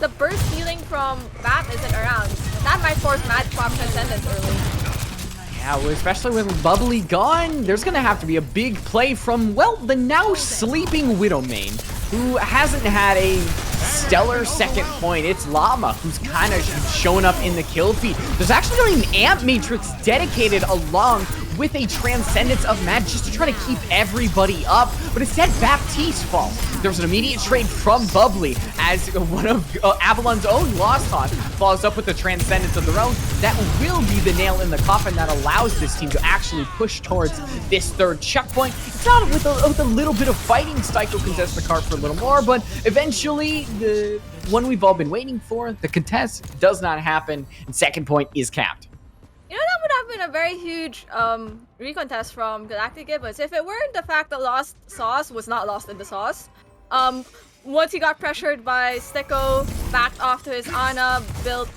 Speaker 6: the burst healing from Bat isn't around. That might force Mad Swap Transcendence early.
Speaker 7: Yeah, well, especially with Bubbly gone, there's gonna have to be a big play from, well, the now sleeping Widow main, who hasn't had a stellar second point. It's Llama who's kind of showing up in the kill feed. There's actually an Amp Matrix dedicated along with a Transcendence of Mad just to try to keep everybody up, but instead Baptiste falls. There's an immediate trade from Bubbly as one of Avalon's own Lost Hawk follows up with the Transcendence of their own. That will be the nail in the coffin that allows this team to actually push towards this third checkpoint. It's not with a little bit of fighting. Styko contests the cart for a little more, but eventually the one we've all been waiting for, the contest, does not happen, and second point is capped.
Speaker 6: You know, that would have been a very huge recontest from Galactic Gibbons if it weren't the fact that Lost Sauce was not lost in the sauce. Once he got pressured by Sticko, backed off to his Ana, built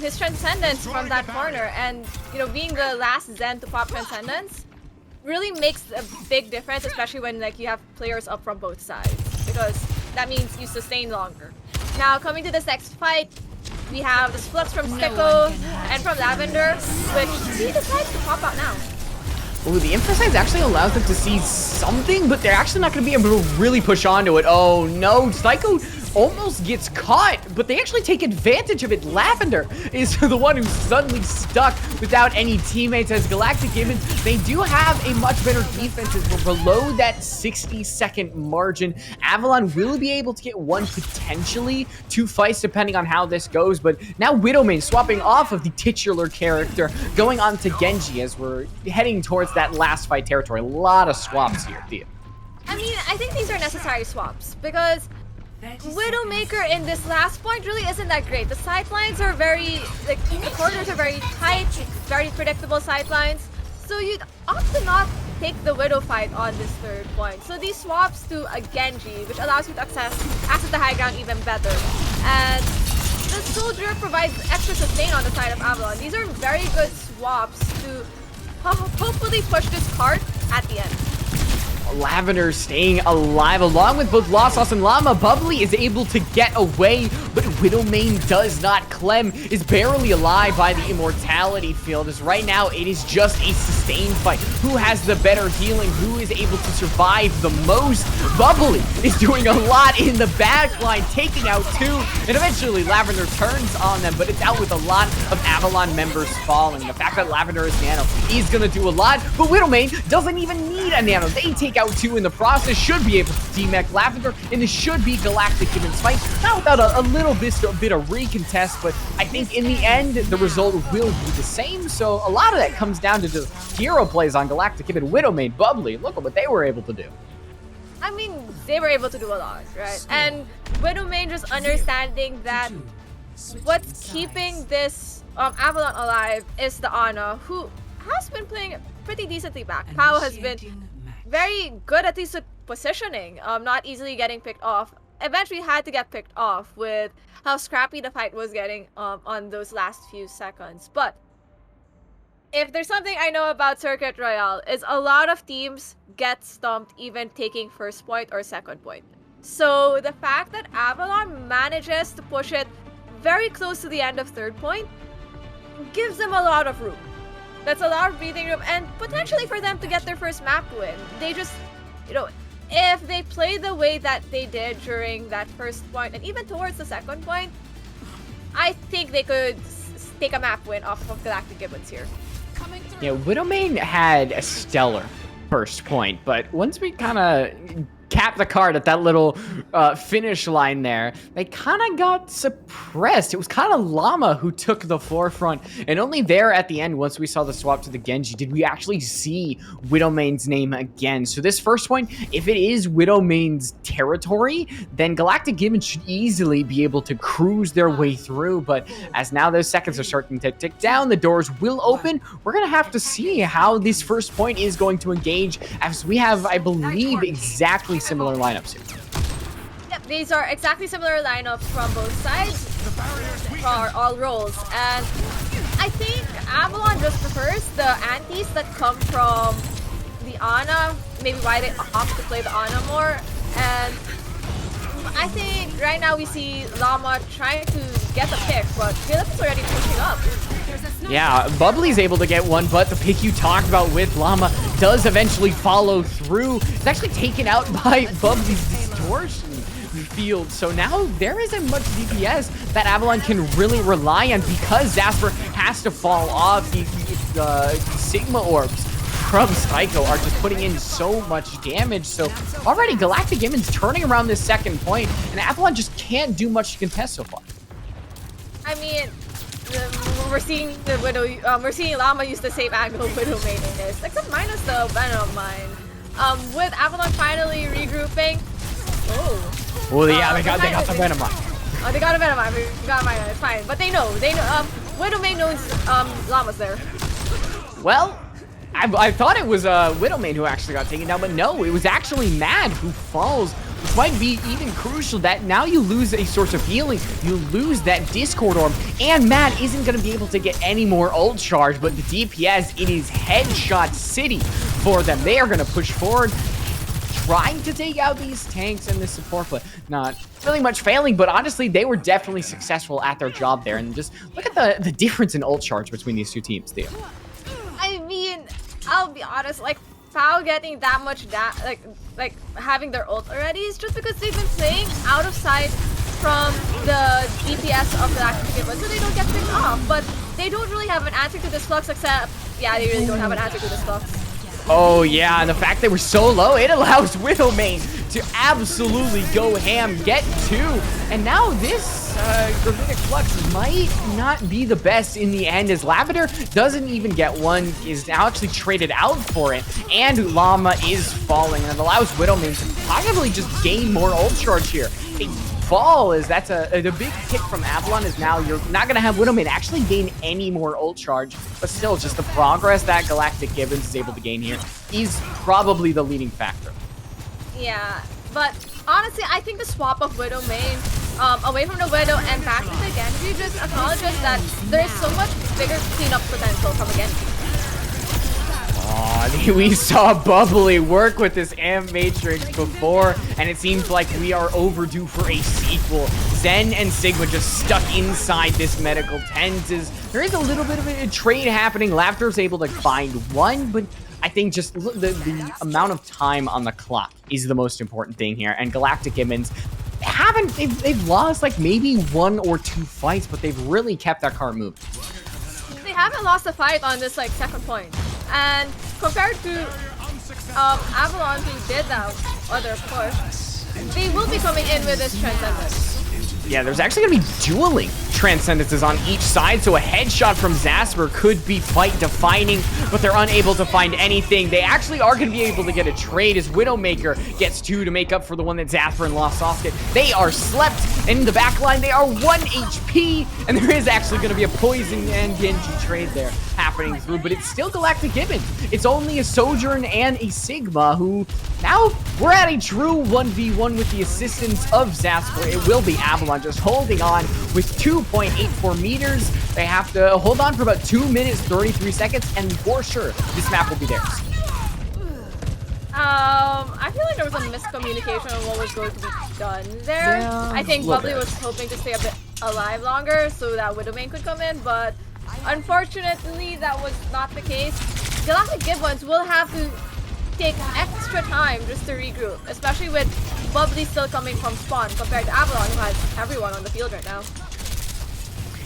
Speaker 6: his Transcendence from that corner, and you know, being the last Zen to pop Transcendence really makes a big difference, especially when like you have players up from both sides, because that means you sustain longer. Now, coming to this next fight, we have the splits from Sticko and from Lavender, which he decides to pop out now.
Speaker 7: Ooh, the Emphasize actually allows them to see something, but they're actually not going to be able to really push onto it. Oh no, Styko almost gets caught, but they actually take advantage of it. Lavender is the one who's suddenly stuck without any teammates, as Galactic Gibbons, they do have a much better defense as we're below that 60-second margin. Avalon will be able to get one, potentially two fights, depending on how this goes, but now Widowmane swapping off of the titular character, going on to Genji as we're heading towards that last fight territory. A lot of swaps here, Thea.
Speaker 6: I mean, I think these are necessary swaps, because Widowmaker in this last point really isn't that great. The sidelines are very, like, the corners are very tight, very predictable sidelines. So you'd opt to not take the Widow fight on this third point. So these swaps to a Genji, which allows you to access the high ground even better. And the Soldier provides extra sustain on the side of Avalon. These are very good swaps to hopefully push this cart at the end.
Speaker 7: Lavender staying alive along with both Lost Sauce and Llama. Bubbly is able to get away, but Widowmane does not. Clem is barely alive by the immortality field, as right now it is just a sustained fight. Who has the better healing? Who is able to survive the most? Bubbly is doing a lot in the back line, taking out two, and eventually Lavender turns on them, but it's out with a lot of Avalon members falling. The fact that Lavender is nano is gonna do a lot, but Widowmane doesn't even need a nano. They take out two in the process, should be able to demech Lavender, and this should be Galactic Gibbons fight. Not without a little bit of recontest, but I think in the end, the result will be the same. So a lot of that comes down to just hero plays on Galactic Gibbons. Widowmane, Bubbly, look at what they were able to do.
Speaker 6: I mean, they were able to do a lot, right? And Widowmane just understanding that what's keeping this Avalon alive is the Ana, who has been playing pretty decently back. Pao has been very good at these positioning, not easily getting picked off. Eventually had to get picked off with how scrappy the fight was getting on those last few seconds. But if there's something I know about Circuit Royale, is a lot of teams get stumped even taking first point or second point. So the fact that Avalon manages to push it very close to the end of third point gives them a lot of room. That's a lot of breathing room, and potentially for them to get their first map win. They just, you know, if they play the way that they did during that first point and even towards the second point, I think they could take a map win off of Galactic Gibbons here.
Speaker 7: Yeah, Widowmane had a stellar first point, but once we kind of capped the card at that little finish line there, they kind of got suppressed. It was kind of Llama who took the forefront, and only there at the end, once we saw the swap to the Genji, did we actually see Widowmane's name again. So this first point, if it is Widowmane's territory, then Galactic Gibbons should easily be able to cruise their way through, but as now those seconds are starting to tick down, the doors will open. We're going to have to see how this first point is going to engage, as we have, I believe, exactly similar lineups here.
Speaker 6: Yep, these are exactly similar lineups from both sides for all roles, and I think Avalon just prefers the antis that come from the Ana, maybe why they opt to play the Ana more, and I think right now we see Llama trying to get the pick, but Philip is already pushing up.
Speaker 7: Yeah, Bubbly's able to get one, but the pick you talked about with Llama does eventually follow through. It's actually taken out by Bubbly's distortion field. So now there isn't much DPS that Avalon can really rely on because Zasper has to fall off. The Sigma orbs from Psycho are just putting in so much damage. So already Galactic Gibbons turning around this second point, and Avalon just can't do much to contest so far.
Speaker 6: I mean, we're seeing the Widow, we're seeing Llama use the same angle Widowmane in this, except minus the Venom mine. With Avalon finally regrouping. Oh.
Speaker 7: Well, yeah, they got the Venom mine.
Speaker 6: Oh, they got a Venom mine. We got mine. It's fine. But they know. Widowmane knows Llama's there.
Speaker 7: Well, I thought it was Widowmane who actually got taken down, but no, it was actually Mad who falls, which might be even crucial that now you lose a source of healing, you lose that Discord Orb, and Mad isn't going to be able to get any more ult charge, but the DPS, it is headshot city for them. They are going to push forward, trying to take out these tanks and this support, but not really much failing, but honestly, they were definitely successful at their job there, and just look at the difference in ult charge between these two teams, Theo.
Speaker 6: I mean, I'll be honest, like, Pao getting that much like having their ult already is just because they've been playing out of sight from the DPS of the Galactic Gibbons, so they don't get picked off, but they don't really have an answer to this flux except, yeah, they really don't have an answer to this flux.
Speaker 7: Oh yeah, and the fact they were so low, it allows Widowmane to absolutely go ham, get two, and now this Gravitic Flux might not be the best in the end, as Lavender doesn't even get one, is now actually traded out for it, and Llama is falling, and it allows Widowmane to possibly just gain more ult charge here. A fall is that's the big pick from Avalon is now you're not going to have Widowmane actually gain any more ult charge, but still just the progress that Galactic Gibbons is able to gain here is probably the leading factor.
Speaker 6: Yeah, but honestly, I think the swap of Widowmane away from the Widow and back to the Genji just acknowledges that there is so much bigger cleanup potential from a Genji.
Speaker 7: Aw, we saw Bubbly work with this Amp Matrix before, and it seems like we are overdue for a sequel. Zen and Sigma just stuck inside this medical tent. There is a little bit of a trade happening. Laughter's able to find one, but I think just the amount of time on the clock is the most important thing here, and Galactic Gibbons they've lost like maybe 1 or 2 fights, but they've really kept that card moving.
Speaker 6: They haven't lost a fight on this like second point, and compared to Avalon who did that other push, they will be coming in with this Transcendence.
Speaker 7: Yeah, there's actually going to be dueling Transcendences on each side, so a headshot from Zasper could be fight defining, but they're unable to find anything. They actually are going to be able to get a trade as Widowmaker gets 2 to make up for the one that Zasper and Lost Soft get. They are slept, and in the back line, they are 1 HP, and there is actually going to be a Poison and Genji trade there happening through, but it's still Galactic Gibbons. It's only a Sojourn and a Sigma who, now we're at a true 1v1 with the assistance of Zasper. It will be Avalon just holding on with 2.84 meters. They have to hold on for about 2 minutes, 33 seconds, and for sure, this map will be theirs.
Speaker 6: I feel like there was a miscommunication on what was going to be done there.
Speaker 7: Yeah,
Speaker 6: I think Bubbly was hoping to stay a bit alive longer so that Widowmane could come in, but unfortunately that was not the case. Galactic Gibbons will have to take extra time just to regroup, especially with Bubbly still coming from spawn compared to Avalon, who has everyone on the field right now.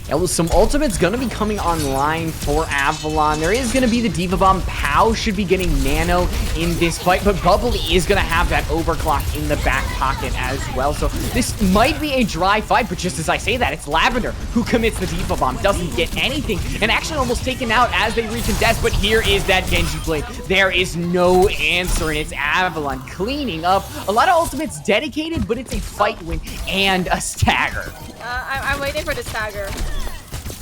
Speaker 7: Yeah, well, some ultimates gonna be coming online for Avalon. There is gonna be the Diva Bomb. Pow should be getting Nano in this fight, but Bubbly is gonna have that overclock in the back pocket as well. So this might be a dry fight, but just as I say that, it's Lavender who commits the Diva Bomb, doesn't get anything, and actually almost taken out as they recontest, but here is that Genji Blade. There is no answer, and it's Avalon cleaning up. A lot of ultimates dedicated, but it's a fight win and a stagger.
Speaker 6: I'm waiting for the stagger.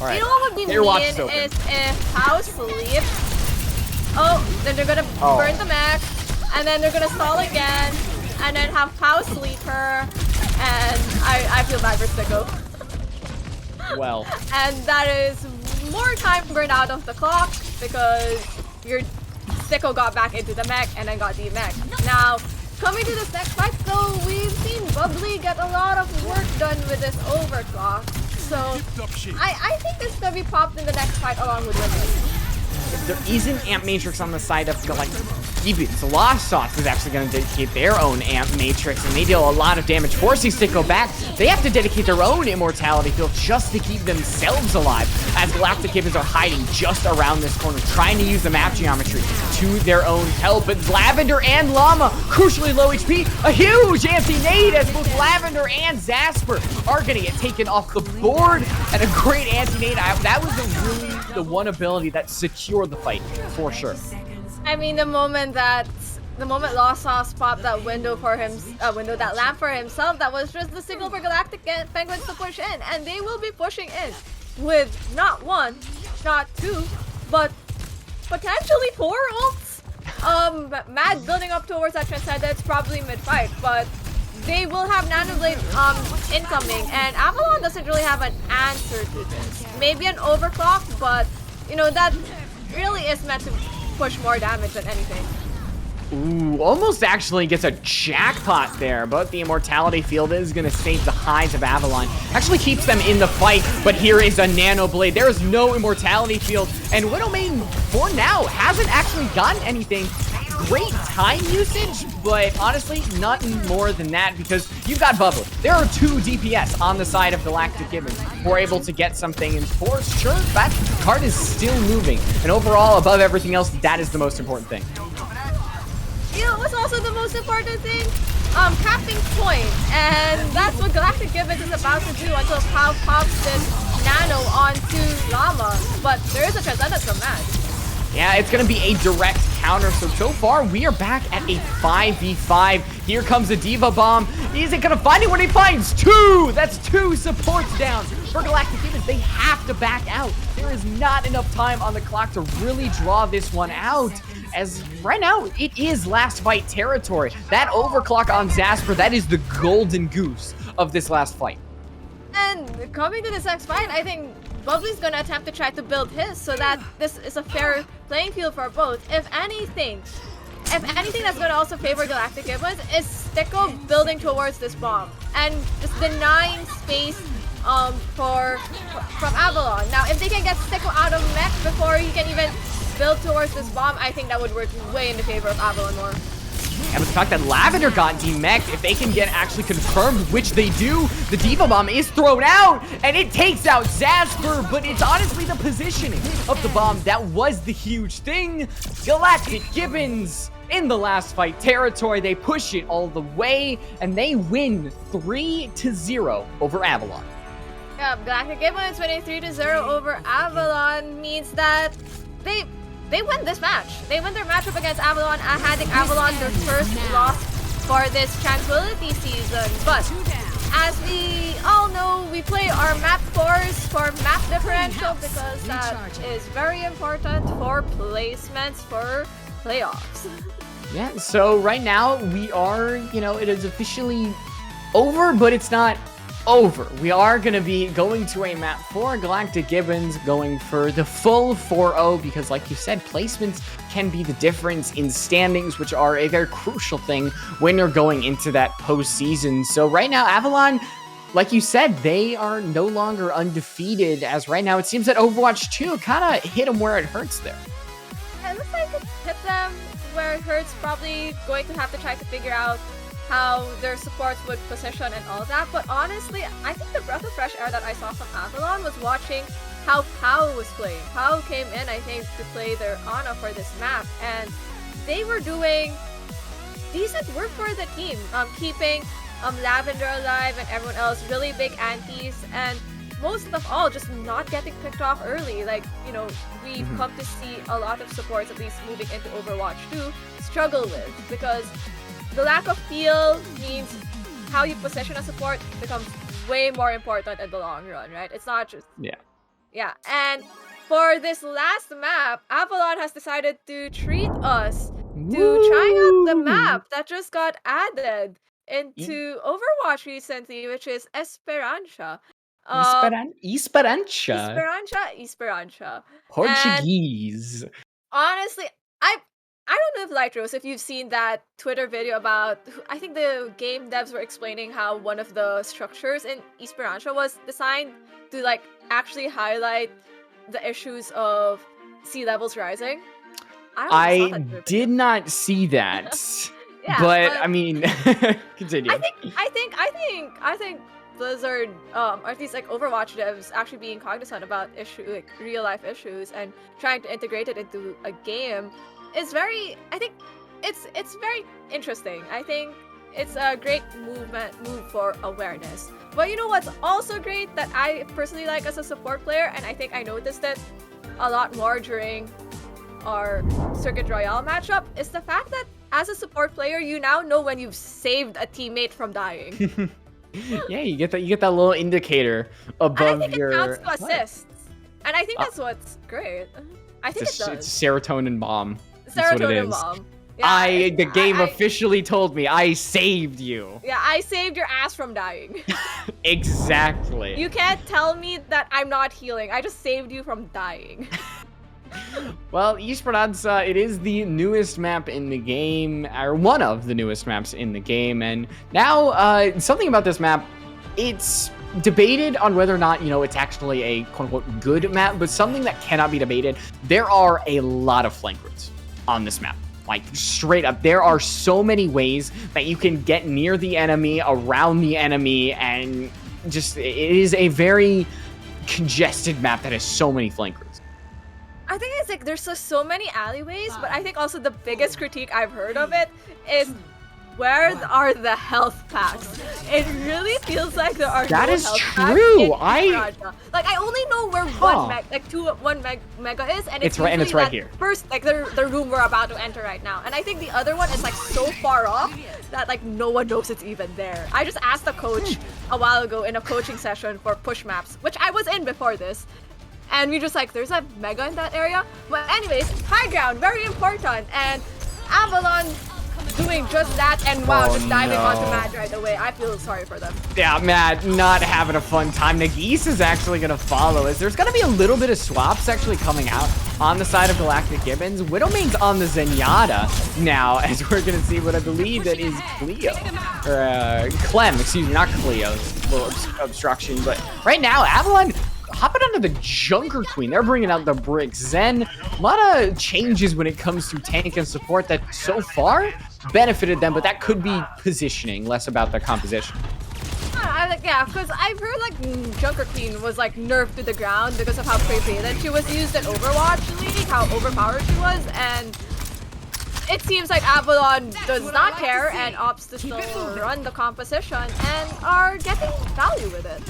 Speaker 7: All right.
Speaker 6: You know what would be
Speaker 7: Your watch is
Speaker 6: mean
Speaker 7: open.
Speaker 6: is if Pow sleeps. Oh, then they're gonna burn the mech, and then they're gonna stall again, and then have Pow sleep her, and I feel bad for Sicko.
Speaker 7: Well,
Speaker 6: And that is more time burned out of the clock because your Sicko got back into the mech and then got de-mech. Now, coming to this next fight though, we've seen Bubbly get a lot of work done with this overclock. So, I think this is gonna be popped in the next fight along with Wimbledon.
Speaker 7: there is an Amp Matrix on the side of Galactic. Gibbons. Lost Sauce is actually going to dedicate their own Amp Matrix, and they deal a lot of damage, forcing Sicko back. They have to dedicate their own Immortality Field just to keep themselves alive, as Galactic Gibbons are hiding just around this corner, trying to use the map geometry to their own help. But Lavender and Llama, crucially low HP, a huge anti-nade as both Lavender and Zasper are going to get taken off the board, and a great anti-nade. That was the one ability that secured the fight, for sure.
Speaker 6: I mean, the moment Lost Sauce popped that window for him, that lamp for himself, that was just the signal for Galactic Penguins to push in, and they will be pushing in with not one, not two, but potentially 4 ults. Mad building up towards that Transcendence, probably mid-fight, but they will have Nanoblade incoming, and Avalon doesn't really have an answer to this. Maybe an overclock, but you know that really is meant to push more damage than anything.
Speaker 7: Ooh, almost actually gets a jackpot there, but the Immortality Field is going to save the hides of Avalon. Actually keeps them in the fight, but here is a Nano Blade. There is no Immortality Field, and Widowmain, for now, hasn't actually gotten anything. Great time usage, but honestly, nothing more than that, because you've got Bubble. There are 2 DPS on the side of Galactic Gibbons who are able to get something, and for sure, that card is still moving. And overall, above everything else, that is the most important thing.
Speaker 6: You know what's also the most important thing? Capping point, and that's what Galactic Gibbons is about to do until Pow pops this Nano onto Llama, but there is a Transcendence from Mad.
Speaker 7: Yeah, it's going to be a direct counter. So far, we are back at a 5v5. Here comes the Diva Bomb. Is it going to find it when he finds 2? That's 2 supports down for Galactic Gibbons. They have to back out. There is not enough time on the clock to really draw this one out, as right now, it is last fight territory. That overclock on Zasper, that is the golden goose of this last fight.
Speaker 6: And coming to this next fight, I think Bubbly's gonna attempt to try to build his so that this is a fair playing field for both. If anything that's gonna also favor Galactic Gibbons is Sicko building towards this bomb and just denying space from Avalon. Now, if they can get Sicko out of mech before he can even build towards this bomb, I think that would work way in the favor of Avalon more.
Speaker 7: And with the fact that Lavender got demeched, if they can get actually confirmed, which they do, the Diva Bomb is thrown out, and it takes out Zasper, but it's honestly the positioning of the bomb that was the huge thing. Galactic Gibbons in the last fight territory, they push it all the way, and they win 3-0 over Avalon.
Speaker 6: Yeah, Galactic Gibbons winning 3-0 over Avalon means that they win this match. They win their matchup against Avalon, handing Avalon their first loss for this Tranquility season. But as we all know, we play our map cores for map differential because that is very important for placements for playoffs.
Speaker 7: Yeah, so right now we are, it is officially over, but it's not over. We are going to be going to a map for Galactic Gibbons, going for the full 4-0, because like you said, placements can be the difference in standings, which are a very crucial thing when you're going into that postseason. So right now, Avalon, like you said, they are no longer undefeated, as right now it seems that Overwatch 2 kind of hit them where it hurts there.
Speaker 6: it looks like it hit them where Hurt's probably going to have to try to figure out how their supports would position and all that. But honestly, I think the breath of fresh air that I saw from Avalon was watching how Pao was playing. Pao came in, I think, to play their Ana for this map, and they were doing decent work for the team, keeping Lavender alive and everyone else really big antis, and most of all, just not getting picked off early. Like, you know, we've come to see a lot of supports, at least moving into Overwatch 2, struggle with, because the lack of feel means how you position a support becomes way more important in the long run, right? It's not just... Yeah, and for this last map, Avalon has decided to treat us to trying out the map that just got added into Overwatch recently, which is Esperança.
Speaker 7: Esperança.
Speaker 6: Esperança.
Speaker 7: Portuguese.
Speaker 6: And honestly, I don't know if Light Rose, if you've seen that Twitter video about, I think the game devs were explaining how one of the structures in Esperança was designed to like actually highlight the issues of sea levels rising.
Speaker 7: I did not see that.
Speaker 6: Yeah,
Speaker 7: but I mean, continue.
Speaker 6: I think Blizzard, or at least like Overwatch devs, actually being cognizant about real life issues and trying to integrate it into a game is very. I think it's very interesting. I think it's a great move for awareness. But you know what's also great that I personally like as a support player, and I think I noticed it a lot more during our Circuit Royale matchup, is the fact that as a support player, you now know when you've saved a teammate from dying.
Speaker 7: Yeah, you get that little indicator above
Speaker 6: and I think
Speaker 7: your.
Speaker 6: It counts to assists, and I think that's what's great. I think it does.
Speaker 7: It's a serotonin bomb.
Speaker 6: Serotonin bomb. Yeah,
Speaker 7: the game officially told me I saved you.
Speaker 6: Yeah, I saved your ass from dying.
Speaker 7: Exactly.
Speaker 6: You can't tell me that I'm not healing. I just saved you from dying.
Speaker 7: Well, Esperança, it is the newest map in the game, or one of the newest maps in the game, and now something about this map, it's debated on whether or not, you know, it's actually a quote-unquote good map, but something that cannot be debated, there are a lot of flank routes on this map. Like, straight up, there are so many ways that you can get near the enemy, around the enemy, and just, it is a very congested map that has so many flank routes.
Speaker 6: I think it's like there's so many alleyways, but I think also the biggest critique I've heard of it is where are the health packs? It really feels like there are
Speaker 7: that
Speaker 6: no
Speaker 7: is
Speaker 6: health
Speaker 7: true.
Speaker 6: packs like I only know where one mega is, and it's
Speaker 7: right here.
Speaker 6: First, like the room we're about to enter right now, and I think the other one is like so far off that like no one knows it's even there. I just asked the coach a while ago in a coaching session for push maps, which I was in before this. And we just like, there's a mega in that area. But anyways, high ground, very important. And Avalon doing just that, and wow, just diving onto Mad right away. I feel sorry for them.
Speaker 7: Yeah, Mad not having a fun time. Nagise is actually going to follow us. There's going to be a little bit of swaps actually coming out on the side of Galactic Gibbons. Widowmane's on the Zenyatta now, as we're going to see what I believe that is Cleo. Or Clem, excuse me, not Cleo. A little obstruction. But right now, Avalon hopping onto the Junker Queen. They're bringing out the bricks. Zen, a lot of changes when it comes to tank and support that so far benefited them, but that could be positioning, less about their composition.
Speaker 6: Yeah, because I've heard like Junker Queen was like nerfed to the ground because of how prevalent she was used in Overwatch League, how overpowered she was, and it seems like Avalon does not care and opts to still run the composition and are getting value with it.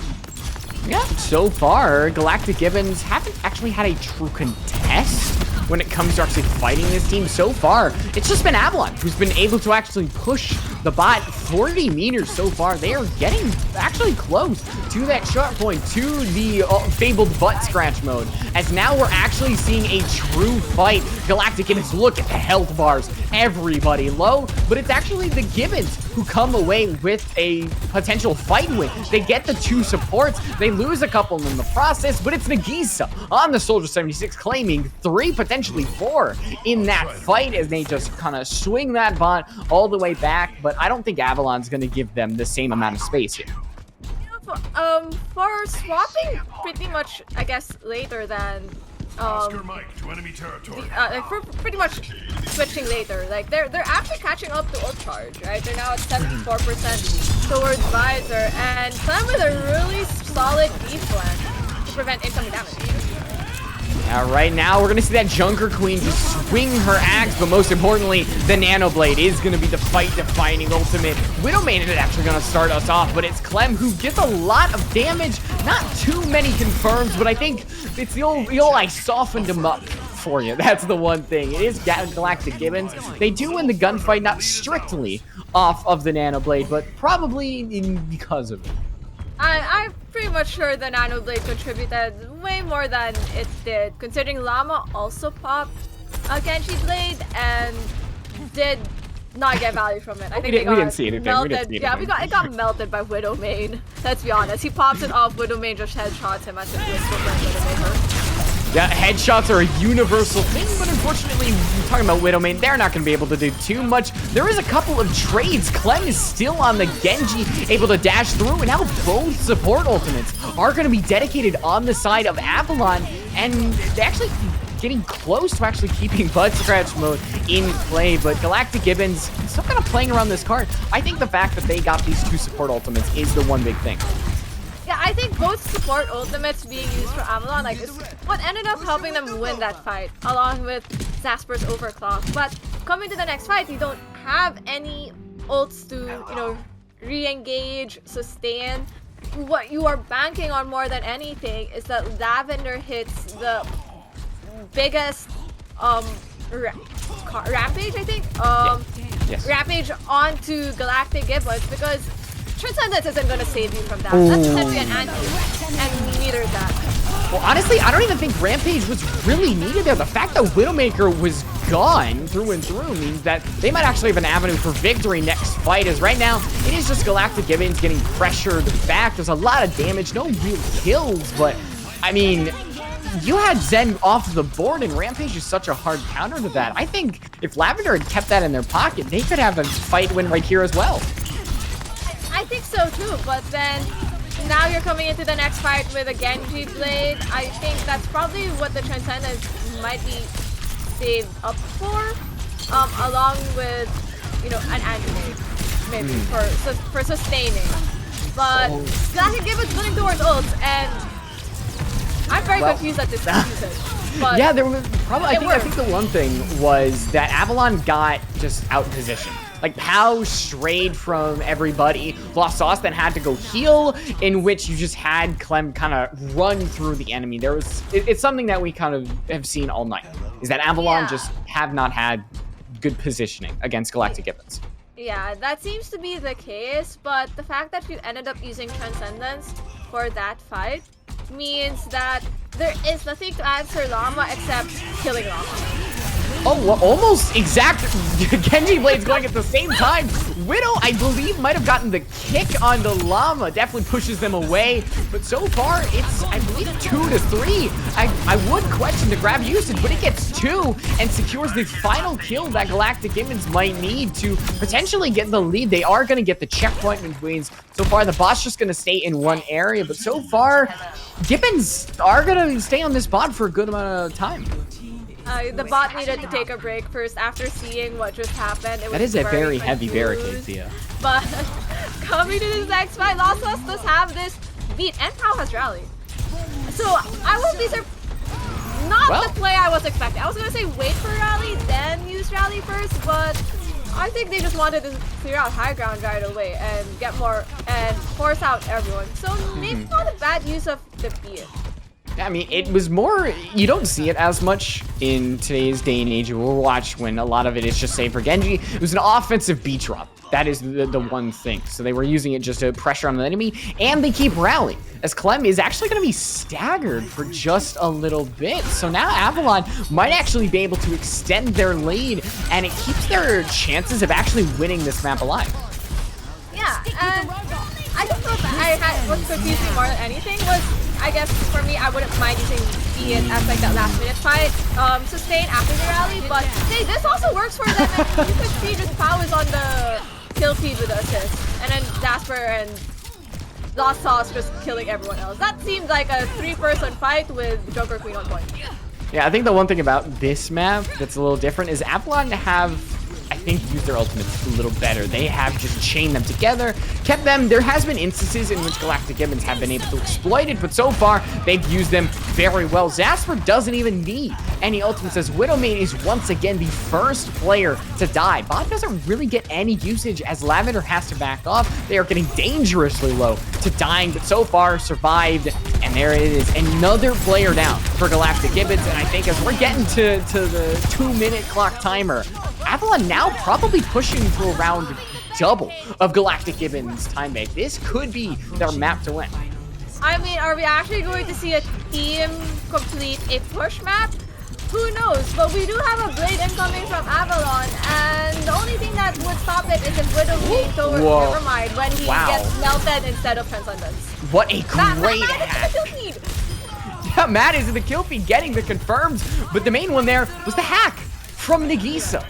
Speaker 7: Yeah, so far, Galactic Gibbons haven't actually had a true contest when it comes to actually fighting this team. So far, it's just been Avalon who's been able to actually push the bot 40 meters so far. They are getting actually close to that shot point, to the fabled butt scratch mode, as now we're actually seeing a true fight. Galactic Gibbons, look at the health bars, everybody low, but it's actually the Gibbons who come away with a potential fight win. They get the two supports, they lose a couple in the process, but it's Nagisa on the Soldier 76 claiming 3, potentially 4 in that fight, as they just kind of swing that bot all the way back. But I don't think Avalon's going to give them the same amount of space here.
Speaker 6: For swapping pretty much, I guess, later than pretty much switching later. Like they're actually catching up to ult charge, right? They're now at 74% towards Visor, and Clem with a really solid beef plan to prevent incoming damage.
Speaker 7: Right now, we're going to see that Junker Queen just swing her axe, but most importantly, the Nano Blade is going to be the fight-defining ultimate. Widowmain is actually going to start us off, but it's Clem who gets a lot of damage. Not too many confirms, but I think it's the old I softened him up for you. That's the one thing. It is Galactic Gibbons. They do win the gunfight, not strictly off of the Nano Blade, but probably because of it.
Speaker 6: I'm pretty much sure the Nano Blade contributed way more than it did, considering Llama also popped a Genji Blade and did not get value from it. I think
Speaker 7: we didn't see anything.
Speaker 6: Melted. It got melted by Widowmain. Let's be honest. He pops it off, Widowmain just headshots him as a blissful Widowmaker.
Speaker 7: Yeah, headshots are a universal thing, but unfortunately, talking about Widowmain, they're not going to be able to do too much. There is a couple of trades. Clem is still on the Genji, able to dash through, and now both support ultimates are going to be dedicated on the side of Avalon, and they're actually getting close to actually keeping butt scratch mode in play, but Galactic Gibbons still kind of playing around this card. I think the fact that they got these two support ultimates is the one big thing.
Speaker 6: Yeah, I think both support ultimates being used for Avalon is what ended up helping them win that fight, along with Zasper's overclock. But coming to the next fight, you don't have any ults to, re-engage, sustain. What you are banking on more than anything is that Lavender hits the biggest rampage, I think.
Speaker 7: Yes.
Speaker 6: Rampage onto Galactic Gibbons, because Transcendence isn't gonna save you from that. That's essentially an anti, and neither is that.
Speaker 7: Well, honestly, I don't even think Rampage was really needed there. The fact that Widowmaker was gone through and through means that they might actually have an avenue for victory next fight, as right now, it is just Galactic Gibbons getting pressured back. There's a lot of damage, no real kills, but, I mean, you had Zen off the board, and Rampage is such a hard counter to that. I think if Lavender had kept that in their pocket, they could have a fight win right here as well.
Speaker 6: I think so too, but then now you're coming into the next fight with a Genji Blade. I think that's probably what the Transcendence might be saved up for, along with, an anti-blade, maybe, for sustaining. But Galactic Gibbons putting towards ults, and I'm very confused at this usage. But
Speaker 7: yeah, there was probably. I think the one thing was that Avalon got just out positioned. Like, Pow strayed from everybody. Lost Sauce then had to go heal, in which you just had Clem kind of run through the enemy. It's something that we kind of have seen all night, is that Avalon just have not had good positioning against Galactic Gibbons.
Speaker 6: Yeah, that seems to be the case, but the fact that you ended up using Transcendence for that fight means that there is nothing to answer Llama except killing Llama.
Speaker 7: Oh, well, almost exact. Genji Blade's going at the same time. Widow, I believe, might have gotten the kick on the Llama. Definitely pushes them away. But so far, it's, I believe, 2 to 3. I would question the grab usage, but it gets 2 and secures the final kill that Galactic Gibbons might need to potentially get the lead. They are going to get the checkpoint in Queens. So far, the bot's just going to stay in one area. But so far, Gibbons are going to stay on this bot for a good amount of time.
Speaker 6: The bot needed to take a break first after seeing what just happened.
Speaker 7: That is a very heavy barricade, Thea.
Speaker 6: But coming to this next fight, Lost Us does have this beat, and Pow has rallied. So these are not the play I was expecting. I was gonna say wait for rally, then use rally first, but I think they just wanted to clear out high ground right away and get more and force out everyone. So maybe not a bad use of the beat.
Speaker 7: I mean, it was more, you don't see it as much in today's day and age of Overwatch when a lot of it is just saved for Genji. It was an offensive beat drop. That is the one thing. So they were using it just to pressure on the enemy, and they keep rallying, as Clem is actually going to be staggered for just a little bit. So now Avalon might actually be able to extend their lead, and it keeps their chances of actually winning this map alive.
Speaker 6: Yeah, and I just thought that what confused me more than anything was, I guess for me, I wouldn't mind using Ian as like that last minute fight, sustain after the rally, but hey, this also works for them, and you could see just Pow is on the kill feed with the assist, and then Jasper and Lost Sauce just killing everyone else. That seemed like a 3-person fight with Joker Queen on point.
Speaker 7: Yeah, I think the one thing about this map that's a little different is Avalon have, I think, used their ultimates a little better. They have just chained them together, kept them. There has been instances in which Galactic Gibbons have been able to exploit it, but so far, they've used them very well. Zasper doesn't even need any ultimates, as Widowmane is once again the first player to die. Bot doesn't really get any usage as Lavender has to back off. They are getting dangerously low to dying, but so far survived, and there it is. Another player down for Galactic Gibbons, and I think as we're getting to the 2-minute clock timer, Avalon now probably pushing for around double of Galactic Gibbons' time bank. This could be their map to win.
Speaker 6: I mean, are we actually going to see a team complete a push map? Who knows? But we do have a blade incoming from Avalon, and the only thing that would stop it is if Widowmane towards
Speaker 7: Whoa.
Speaker 6: Nevermind when he
Speaker 7: Wow.
Speaker 6: gets melted instead of Transcendence.
Speaker 7: What a great
Speaker 6: Matt
Speaker 7: hack.
Speaker 6: is in the kill feed.
Speaker 7: Yeah, Matt is in the kill feed getting the confirms, but the main one there was the hack from Nagisa.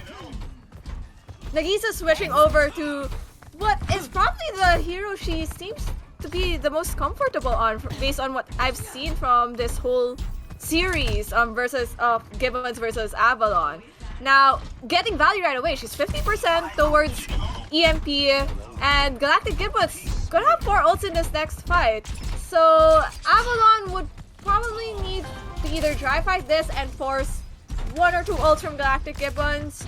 Speaker 6: Nagisa switching over to what is probably the hero she seems to be the most comfortable on, based on what I've seen from this whole series versus Gibbons versus Avalon. Now, getting value right away, she's 50% towards EMP, and Galactic Gibbons gonna have 4 ults in this next fight. So Avalon would probably need to either dry fight this and force 1 or 2 ults from Galactic Gibbons,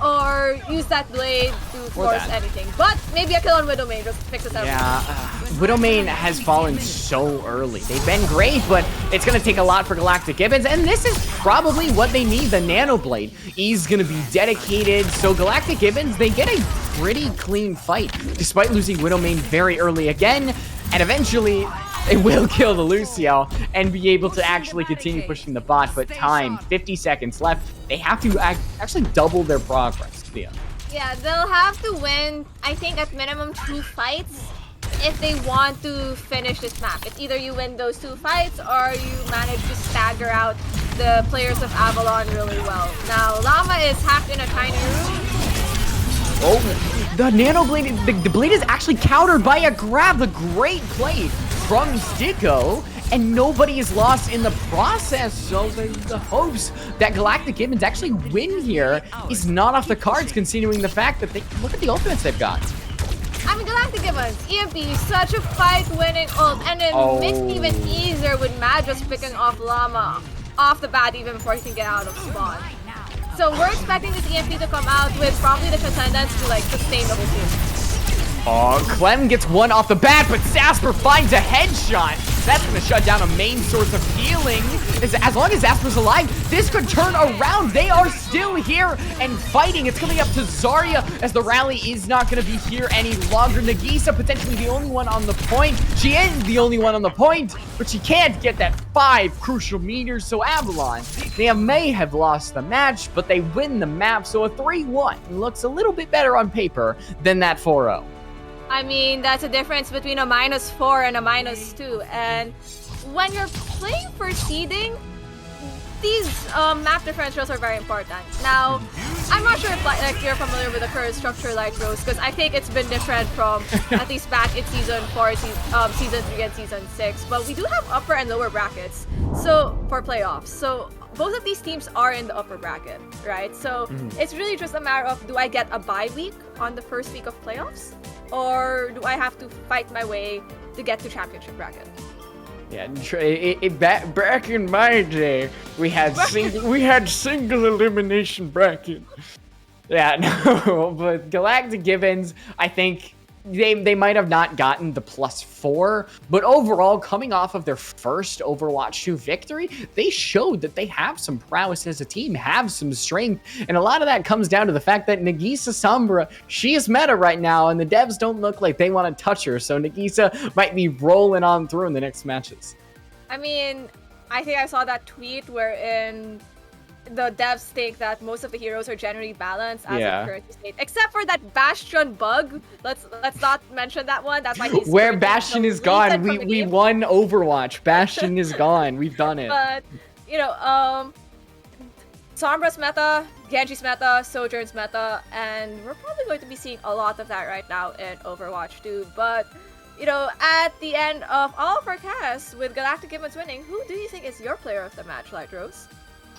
Speaker 6: or use that blade to force
Speaker 7: that.
Speaker 6: anything. But maybe a kill on Widowmane just fixes everything.
Speaker 7: Yeah, Widowmane has fallen so early. They've been great, but it's going to take a lot for Galactic Gibbons, and this is probably what they need. The Nano Blade is going to be dedicated, so Galactic Gibbons, they get a pretty clean fight, despite losing Widowmane very early again, and eventually they will kill the Lucio and be able to actually continue pushing the bot, but time, 50 seconds left. They have to actually double their progress, Thea.
Speaker 6: Yeah, they'll have to win, I think, at minimum 2 fights if they want to finish this map. It's either you win those 2 fights or you manage to stagger out the players of Avalon really well. Now, Llama is hacked in a tiny room.
Speaker 7: Oh, the Nano Blade, the blade is actually countered by a grab. The great play from Sticko, and nobody is lost in the process. So the hopes that Galactic Gibbons actually win here is not off the cards, considering the fact that look at the ultimates they've got.
Speaker 6: I mean, Galactic Gibbons, EMP, such a fight-winning ult, and it makes it even easier with Mad just picking off Llama off the bat even before he can get out of spawn. So we're expecting this EMP to come out with probably the Transcendence to like sustain the whole team.
Speaker 7: Oh, Clem gets one off the bat, but Zasper finds a headshot. That's going to shut down a main source of healing. As long as Zasper's alive, this could turn around. They are still here and fighting. It's coming up to Zarya as the rally is not going to be here any longer. Nagisa potentially the only one on the point. She is the only one on the point, but she can't get that 5 crucial meters. So Avalon, they may have lost the match, but they win the map. So a 3-1 looks a little bit better on paper than that 4-0.
Speaker 6: I mean, that's a difference between a -4 and a -2. And when you're playing for seeding, these map differentials are very important. Now, I'm not sure if like you're familiar with the current structure like Rose, because I think it's been different from at least back in season 4, season 3, and season 6. But we do have upper and lower brackets, so for playoffs. So both of these teams are in the upper bracket, right? So it's really just a matter of, do I get a bye week on the first week of playoffs, or do I have to fight my way to get to championship bracket?
Speaker 7: Yeah, back in my day, we had single elimination bracket. Yeah, no, but Galactic Gibbons, I think they might have not gotten the +4, but overall, coming off of their first Overwatch 2 victory, they showed that they have some prowess as a team, have some strength, and a lot of that comes down to the fact that Nagisa Sombra, she is meta right now, and the devs don't look like they want to touch her, so Nagisa might be rolling on through in the next matches.
Speaker 6: I mean, I think I saw that tweet wherein the devs think that most of the heroes are generally balanced as of current state, except for that Bastion bug. Let's not mention that one. That's why he's
Speaker 7: where Bastion is gone. We won Overwatch. Bastion is gone. We've done it.
Speaker 6: But you know, Sombra's meta, Genji's meta, Sojourn's meta, and we're probably going to be seeing a lot of that right now in Overwatch 2. But at the end of all of our casts, with Galactic Gibbons winning, who do you think is your player of the match, Light Rose?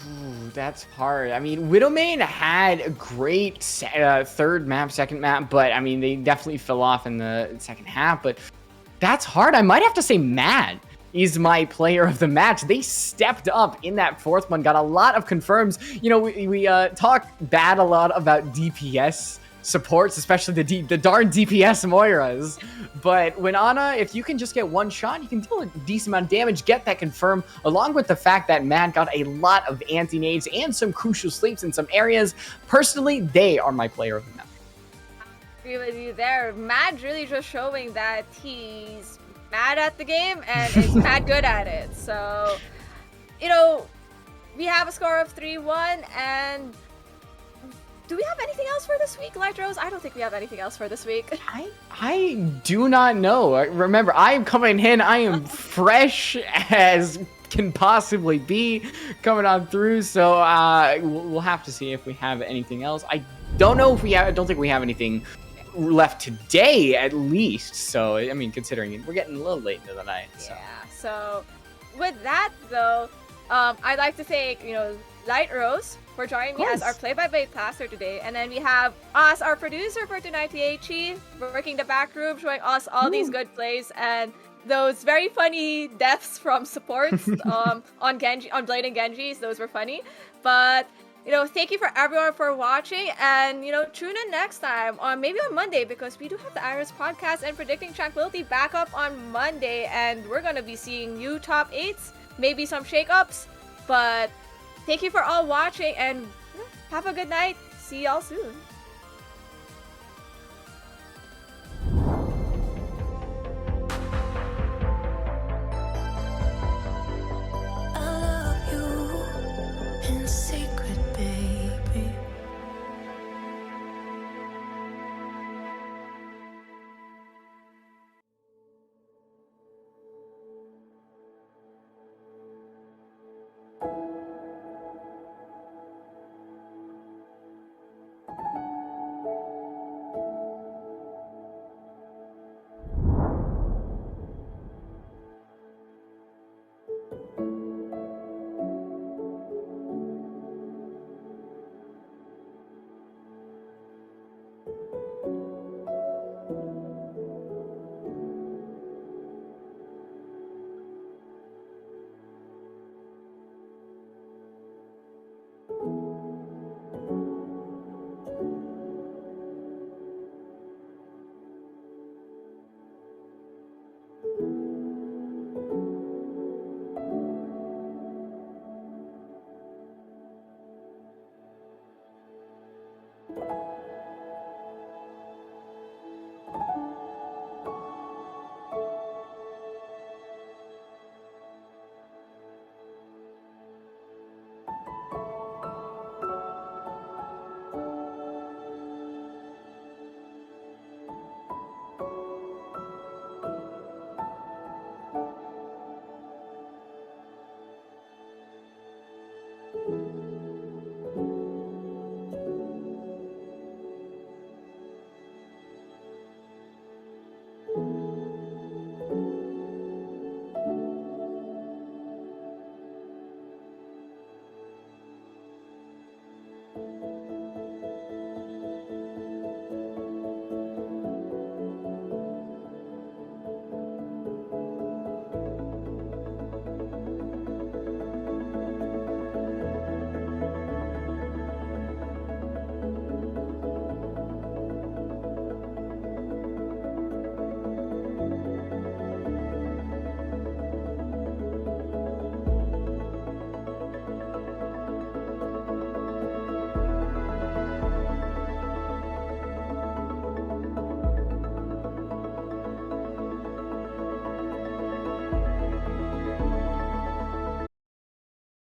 Speaker 7: Ooh, that's hard. I mean, Widowmane had a great third map, second map, but I mean, they definitely fell off in the second half. But that's hard. I might have to say Mad is my player of the match. They stepped up in that fourth one, got a lot of confirms. We talk bad a lot about DPS supports, especially the darn DPS Moiras. But when Ana, if you can just get one shot, you can deal a decent amount of damage, get that confirm, along with the fact that Mad got a lot of anti-nades and some crucial sleeps in some areas. Personally, they are my player of the match.
Speaker 6: I agree with you there. Mad's really just showing that he's mad at the game and is mad good at it. So, we have a score of 3-1, and do we have anything else for this week, Light Rose? I don't think we have anything else for this week.
Speaker 7: I do not know. Remember, I am coming in. I am fresh as can possibly be coming on through. So we'll have to see if we have anything else. I don't know if we have. I don't think we have anything left today, at least. So I mean, considering we're getting a little late into the night. So.
Speaker 6: Yeah. So with that though, I'd like to thank Light Rose for joining me as our play-by-play caster today. And then we have us, our producer for tonight, Chi, working the back room, showing us all these good plays and those very funny deaths from supports on Genji, on Blade and Genjis. Those were funny. But thank you for everyone for watching, and tune in next time maybe on Monday, because we do have the Iris podcast and Predicting Tranquility back up on Monday, and we're gonna be seeing new top 8s, maybe some shakeups. But thank you for all watching, and have a good night. See y'all soon.
Speaker 8: I love you in secret, baby. you